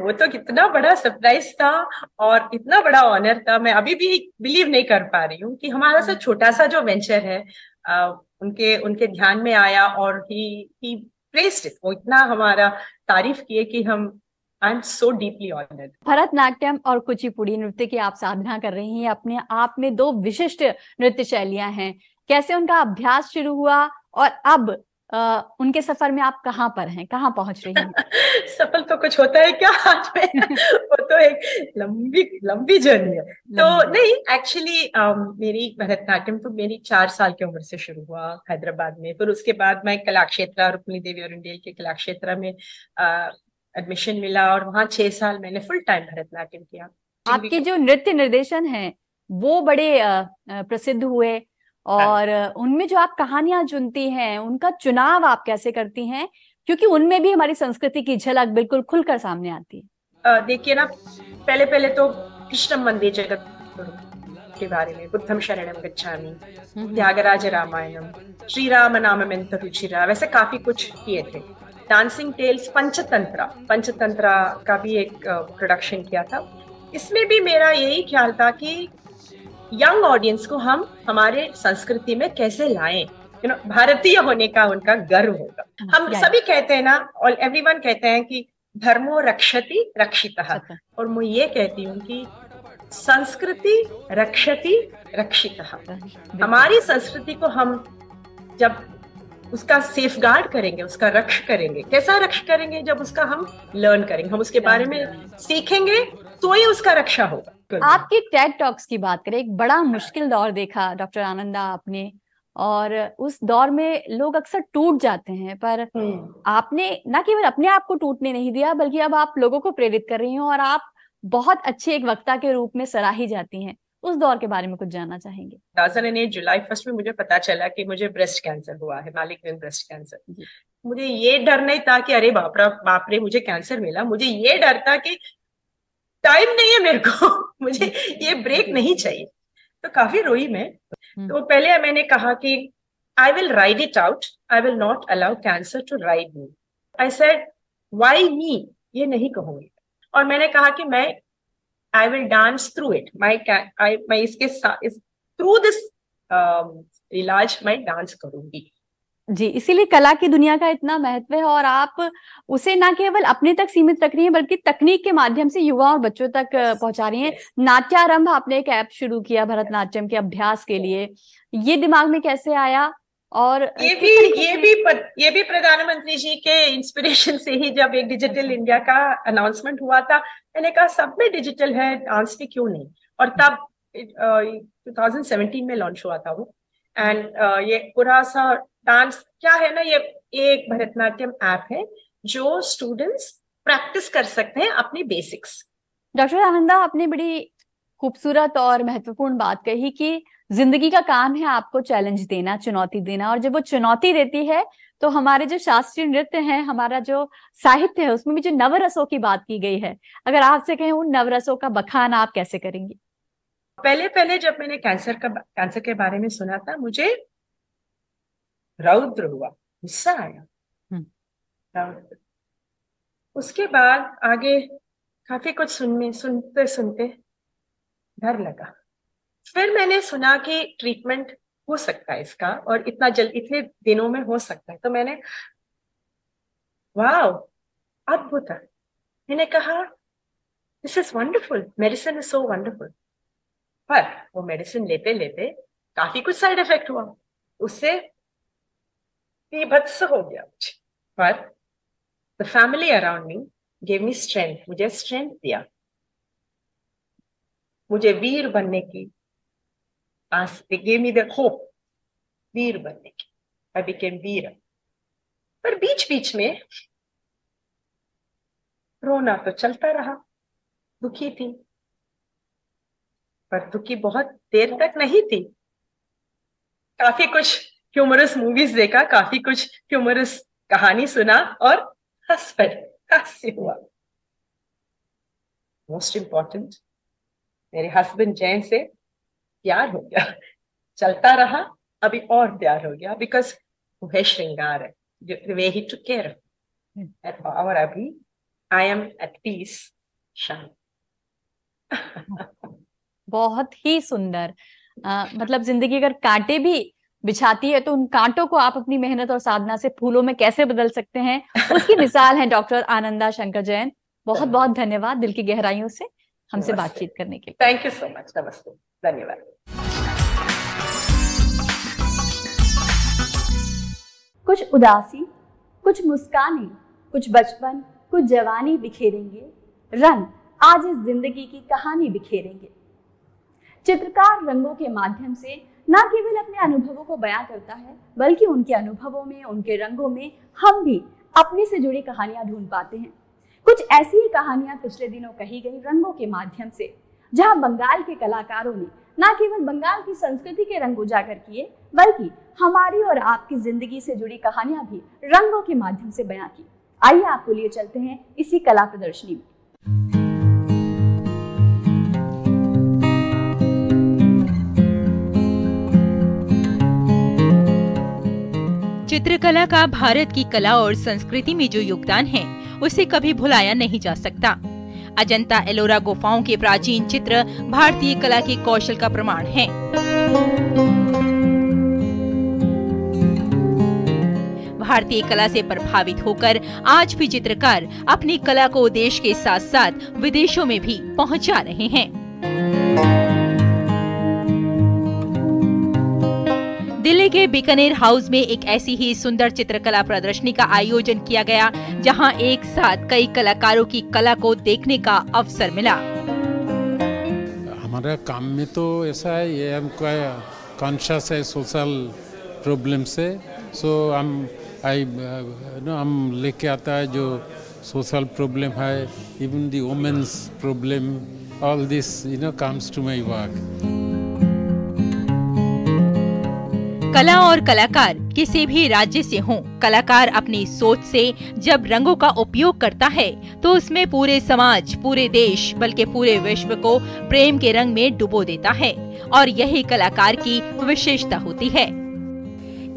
वो तो कितना बड़ा सरप्राइज था और इतना बड़ा ऑनर था। मैं अभी भी बिलीव नहीं कर पा रही हूँ कि हमारा सा छोटा सा जो वेंचर है उनके ध्यान में आया और ही प्रेज्ड इट। वो इतना हमारा तारीफ किए कि I am so deeply honoured. Bharatanatyam और कुचिपुड़ी नृत्य की आप साधना कर रही हैं, अपने आप में 2 विशिष्ट नृत्य शैलियां हैं। कैसे उनका अभ्यास शुरू हुआ और अब उनके सफर में आप कहाँ पर हैं, कहाँ पहुंच रही हैं? सफल तो कुछ होता है क्या आज में? वो तो एक लंबी जर्नी है। तो नहीं, एक्चुअली मेरी भरतनाट्यम तो मेरी 4 साल की उम्र से शुरू हुआ हैदराबाद में। फिर उसके बाद मैं कलाक्षेत्र, रुक्मिणी देवी और इंडिया के कलाक्षेत्र में एडमिशन मिला और वहाँ 6 साल मैंने फुल टाइम भरतनाट्यम किया। आपके जो नृत्य निर्देशन है वो बड़े प्रसिद्ध हुए, और उनमें जो आप कहानियां चुनती हैं उनका चुनाव आप कैसे करती हैं, क्योंकि उनमें भी हमारी संस्कृति की झलक बिल्कुल खुलकर सामने आती है। देखिए ना, पहले पहले तो कृष्णम वंदे जगत के बारे में, बुद्धम शरणम गच्छामि, त्यागराज रामायणम, श्री राम नाममेंत रुचिरा, वैसे काफी कुछ किए थे। डांसिंग टेल्स, पंचतंत्रा का भी एक प्रोडक्शन किया था। इसमें भी मेरा यही ख्याल था कि यंग ऑडियंस को हम हमारे संस्कृति में कैसे लाएं, भारतीय होने का उनका गर्व होगा। हम सभी कहते हैं ना, और एवरीवन कहते हैं कि धर्मो रक्षति रक्षितः, और मैं ये कहती हूँ कि संस्कृति रक्षति रक्षितः। हमारी संस्कृति को हम जब उसका सेफ गार्ड करेंगे, उसका रक्ष करेंगे, कैसा रक्ष करेंगे, जब उसका हम लर्न करेंगे, हम उसके बारे में सीखेंगे, तो ही उसका रक्षा होगा। आपके टेड टॉक्स की बात करें, एक बड़ा मुश्किल दौर देखा डॉक्टर आनंदा आपने, और उस दौर में लोग अक्सर टूट जाते हैं, पर आपने न केवल अपने आप को टूटने नहीं दिया, बल्कि अब आप लोगों को प्रेरित कर रही हैं और आप बहुत अच्छे एक वक्ता के रूप में सराही जाती हैं। उस दौर के बारे में कुछ जानना चाहेंगे। 2008 जुलाई 1 में मुझे पता चला कि मुझे ब्रेस्ट कैंसर हुआ है, मैलिग्नेंट ब्रेस्ट कैंसर। मुझे ये डर नहीं था कि अरे बाप रे मुझे कैंसर मिला, मुझे ये डर था कि टाइम नहीं है मेरे को, मुझे ये ब्रेक नहीं चाहिए। तो काफी रोई मैं। तो पहले मैंने कहा कि I will ride it out, I will not allow cancer to ride me. I said why me, ये नहीं कहूंगी। और मैंने कहा कि मैं I will dance through it, मैं इसके साथ थ्रू दिस इलाज मैं डांस करूंगी। जी, इसीलिए कला की दुनिया का इतना महत्व है, और आप उसे ना केवल अपने तक सीमित रख रही हैं, बल्कि तकनीक के माध्यम से युवा और बच्चों तक पहुंचा रही हैं। नाट्यारंभ आपने एक ऐप शुरू किया भरतनाट्यम के अभ्यास के लिए, ये दिमाग में कैसे आया? और ये भी प्रधानमंत्री जी के इंस्पिरेशन से ही, जब एक डिजिटल इंडिया का अनाउंसमेंट हुआ था, मैंने कहा सब में डिजिटल है, डांस में क्यों नहीं। और तब 2017 में लॉन्च हुआ था वो। एंड ये पूरा सा डांस क्या है ना, ये एक भरतनाट्यम ऐप है जो स्टूडेंट्स प्रैक्टिस कर सकते हैं अपनी बेसिक्स। डॉक्टर आनंदा, आपने बड़ी खूबसूरत और महत्वपूर्ण बात कही कि जिंदगी का काम है आपको चैलेंज देना, चुनौती देना, और जब वो चुनौती देती है तो हमारे जो शास्त्रीय नृत्य हैं, हमारा जो साहित्य है, उसमें भी जो नवरसों की बात की गई है, अगर आपसे कहें उन नवरसों का बखान आप कैसे करेंगी? पहले जब मैंने कैंसर के बारे में सुना था, मुझे रौद्र हुआ, गुस्सा आया। रौद्र। उसके बाद आगे काफी कुछ सुनते डर लगा। फिर मैंने सुना कि ट्रीटमेंट हो सकता है इसका, और इतने दिनों में हो सकता है। तो मैंने वाओ, अद्भुत। मैंने कहा this is wonderful, medicine is so wonderful. पर वो मेडिसिन लेते लेते काफी कुछ साइड इफेक्ट हुआ, उससे बेभत्स हो गया मुझे। पर the family around me gave me strength, मुझे स्ट्रेंथ दिया, मुझे वीर बनने की आस, they gave me the hope, वीर बनने की। I became वीर। पर बीच बीच में रोना तो चलता रहा, दुखी थी, पर दुखी बहुत देर तक नहीं थी। काफी कुछ ह्यूमरस मूवीज देखा, काफी कुछ ह्यूमरस कहानी सुना, और हास्य हुआ। मोस्ट इम्पोर्टेंट, मेरे हस्बैंड जैन से प्यार हो गया, चलता रहा, अभी और प्यार हो गया, बिकॉज वह श्रृंगार है, the way he took care of me। और अभी आई एम एट पीस, शांत। बहुत ही सुंदर। मतलब जिंदगी अगर कांटे भी बिछाती है तो उन कांटों को आप अपनी मेहनत और साधना से फूलों में कैसे बदल सकते हैं, उसकी मिसाल है डॉक्टर आनंदा शंकर जैन। बहुत बहुत धन्यवाद दिल की गहराइयों से हमसे बातचीत करने के लिए। Thank you so much. नमस्ते, धन्यवाद। कुछ उदासी, कुछ मुस्कानें, कुछ बचपन, कुछ जवानी बिखेरेंगे, रंग आज इस जिंदगी की कहानी बिखेरेंगे। चित्रकार रंगों के माध्यम से न केवल अपने अनुभवों को बयां करता है, बल्कि उनके अनुभवों में, उनके रंगों में हम भी अपने से जुड़ी कहानियां ढूंढ पाते हैं। कुछ ऐसी ही कहानियां पिछले दिनों कही गई रंगों के माध्यम से, जहां बंगाल के कलाकारों ने न केवल बंगाल की संस्कृति के रंग उजागर किए, बल्कि हमारी और आपकी जिंदगी से जुड़ी कहानियां भी रंगों के माध्यम से बयां की। आइए आपको लिए चलते हैं इसी कला प्रदर्शनी में। चित्रकला का भारत की कला और संस्कृति में जो योगदान है, उसे कभी भुलाया नहीं जा सकता। अजंता एलोरा गुफाओं के प्राचीन चित्र भारतीय कला के कौशल का प्रमाण हैं। भारतीय कला से प्रभावित होकर आज भी चित्रकार अपनी कला को देश के साथ साथ विदेशों में भी पहुंचा रहे हैं। दिल्ली के बीकानेर हाउस में एक ऐसी ही सुंदर चित्रकला प्रदर्शनी का आयोजन किया गया, जहां एक साथ कई कलाकारों की कला को देखने का अवसर मिला। हमारा काम में तो ऐसा है, ये हमको कॉन्शियस है सोशल प्रॉब्लम से, सो हम लेके आता है जो सोशल प्रॉब्लम है, even the women's problem, all this comes to my work. कला और कलाकार किसी भी राज्य से हों, कलाकार अपनी सोच से जब रंगों का उपयोग करता है तो उसमें पूरे समाज, पूरे देश, बल्कि पूरे विश्व को प्रेम के रंग में डुबो देता है, और यही कलाकार की विशेषता होती है।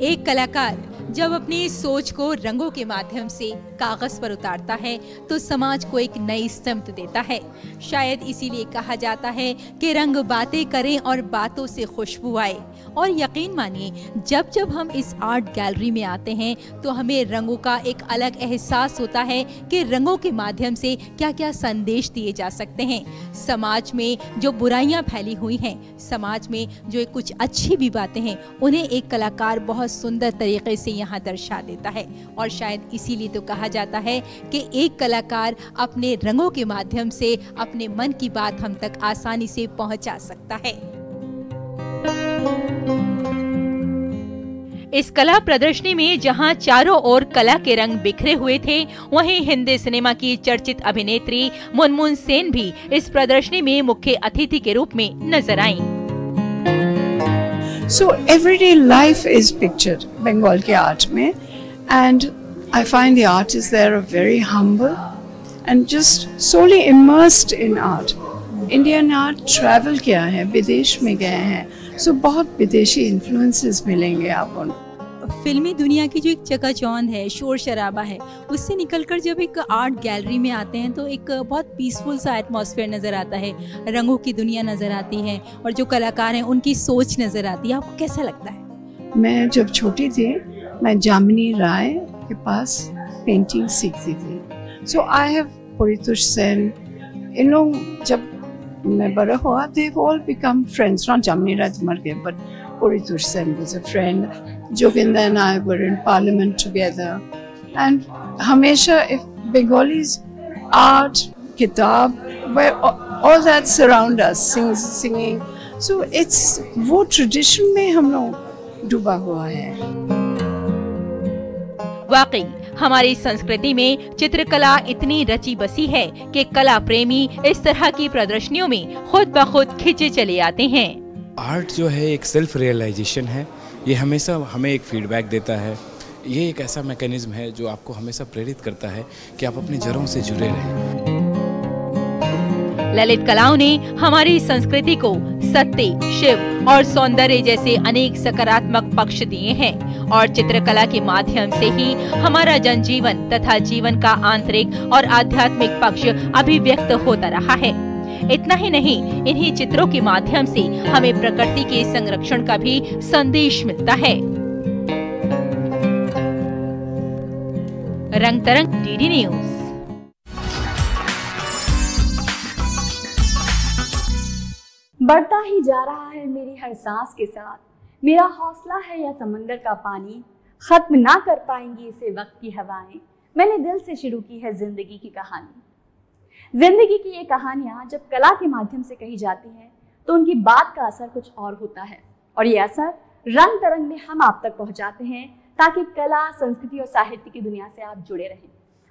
एक कलाकार जब अपनी सोच को रंगों के माध्यम से कागज पर उतारता है तो समाज को एक नई सिमत देता है। शायद इसीलिए कहा जाता है कि रंग बातें करें और बातों से खुशबू आए। और यकीन मानिए, जब जब हम इस आर्ट गैलरी में आते हैं तो हमें रंगों का एक अलग एहसास होता है कि रंगों के माध्यम से क्या क्या संदेश दिए जा सकते हैं। समाज में जो बुराइयां फैली हुई हैं, समाज में जो कुछ अच्छी भी बातें हैं, उन्हें एक कलाकार बहुत सुंदर तरीके से यहाँ दर्शा देता है। और शायद इसीलिए तो कहा जाता है कि एक कलाकार अपने रंगों के माध्यम से अपने मन की बात हम तक आसानी से पहुंचा सकता है। इस कला प्रदर्शनी में जहां चारों ओर कला के रंग बिखरे हुए थे, वहीं हिंदी सिनेमा की चर्चित अभिनेत्री मुनमुन सेन भी इस प्रदर्शनी में मुख्य अतिथि के रूप में नजर आईं। So everyday life is pictured Bengal के art में, and I find the artists there are very humble and just solely immersed in art. Indian art travel किया है, विदेश में गए हैं, so बहुत विदेशी influences मिलेंगे आपको। फिल्मी दुनिया की जो एक चकाचौंध है, शोर शराबा है, उससे निकलकर जब एक आर्ट गैलरी में आते हैं तो एक बहुत पीसफुल सा एटमॉस्फेयर नज़र आता है, रंगों की दुनिया नज़र आती है और जो कलाकार हैं उनकी सोच नज़र आती है। आपको कैसा लगता है? मैं जब छोटी थी, मैं जामिनी राय के पास पेंटिंग सीखती थी, सो आई हैव परितोष सेन, इन लोग जब मैं बड़ा हुआ, they all become friends. Not जामिनी राय तो मर गए, but Paritosh Sen was a friend. Joginda and I were in parliament together, and हमेशा if Bengalis art, kitab, where all that surround us, singing, so it's वो tradition में हम लोग डूबा हुआ है। वाकई हमारी संस्कृति में चित्रकला इतनी रची बसी है कि कला प्रेमी इस तरह की प्रदर्शनियों में खुद ब खुद खिंचे चले आते हैं। आर्ट जो है एक सेल्फ रियलाइजेशन है, ये हमेशा हमें एक फीडबैक देता है। ये एक ऐसा मैकेनिज्म है जो आपको हमेशा प्रेरित करता है कि आप अपनी जड़ों से जुड़े रहें। ललित कलाओं ने हमारी संस्कृति को सत्य, शिव और सौंदर्य जैसे अनेक सकारात्मक पक्ष दिए हैं, और चित्रकला के माध्यम से ही हमारा जनजीवन तथा जीवन का आंतरिक और आध्यात्मिक पक्ष अभिव्यक्त होता रहा है। इतना ही नहीं, इन्हीं चित्रों के माध्यम से हमें प्रकृति के संरक्षण का भी संदेश मिलता है। रंग तरंग, डीडी न्यूज। बढ़ता ही जा रहा है मेरी हर सांस के साथ, मेरा हौसला है या समंदर का पानी, खत्म ना कर पाएंगी इसे वक्त की हवाएं। मैंने दिल से शुरू की है जिंदगी की कहानी। जिंदगी की ये कहानियां जब कला के माध्यम से कही जाती हैं तो उनकी बात का असर कुछ और होता है, और ये असर रंग तरंग में हम आप तक पहुंचाते हैं ताकि कला, संस्कृति और साहित्य की दुनिया से आप जुड़े रहें।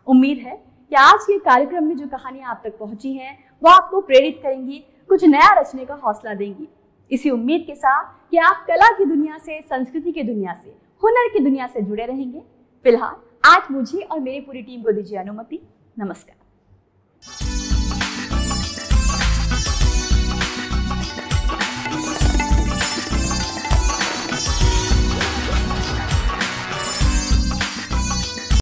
उम्मीद है कि आज के कार्यक्रम में जो कहानियां आप तक पहुंची हैं वो आपको प्रेरित करेंगी, कुछ नया रचने का हौसला देंगी। इसी उम्मीद के साथ कि आप कला की दुनिया से, संस्कृति की दुनिया से, हुनर की दुनिया से जुड़े रहेंगे। फिलहाल आज मुझे और मेरी पूरी टीम को दीजिए अनुमति। नमस्कार।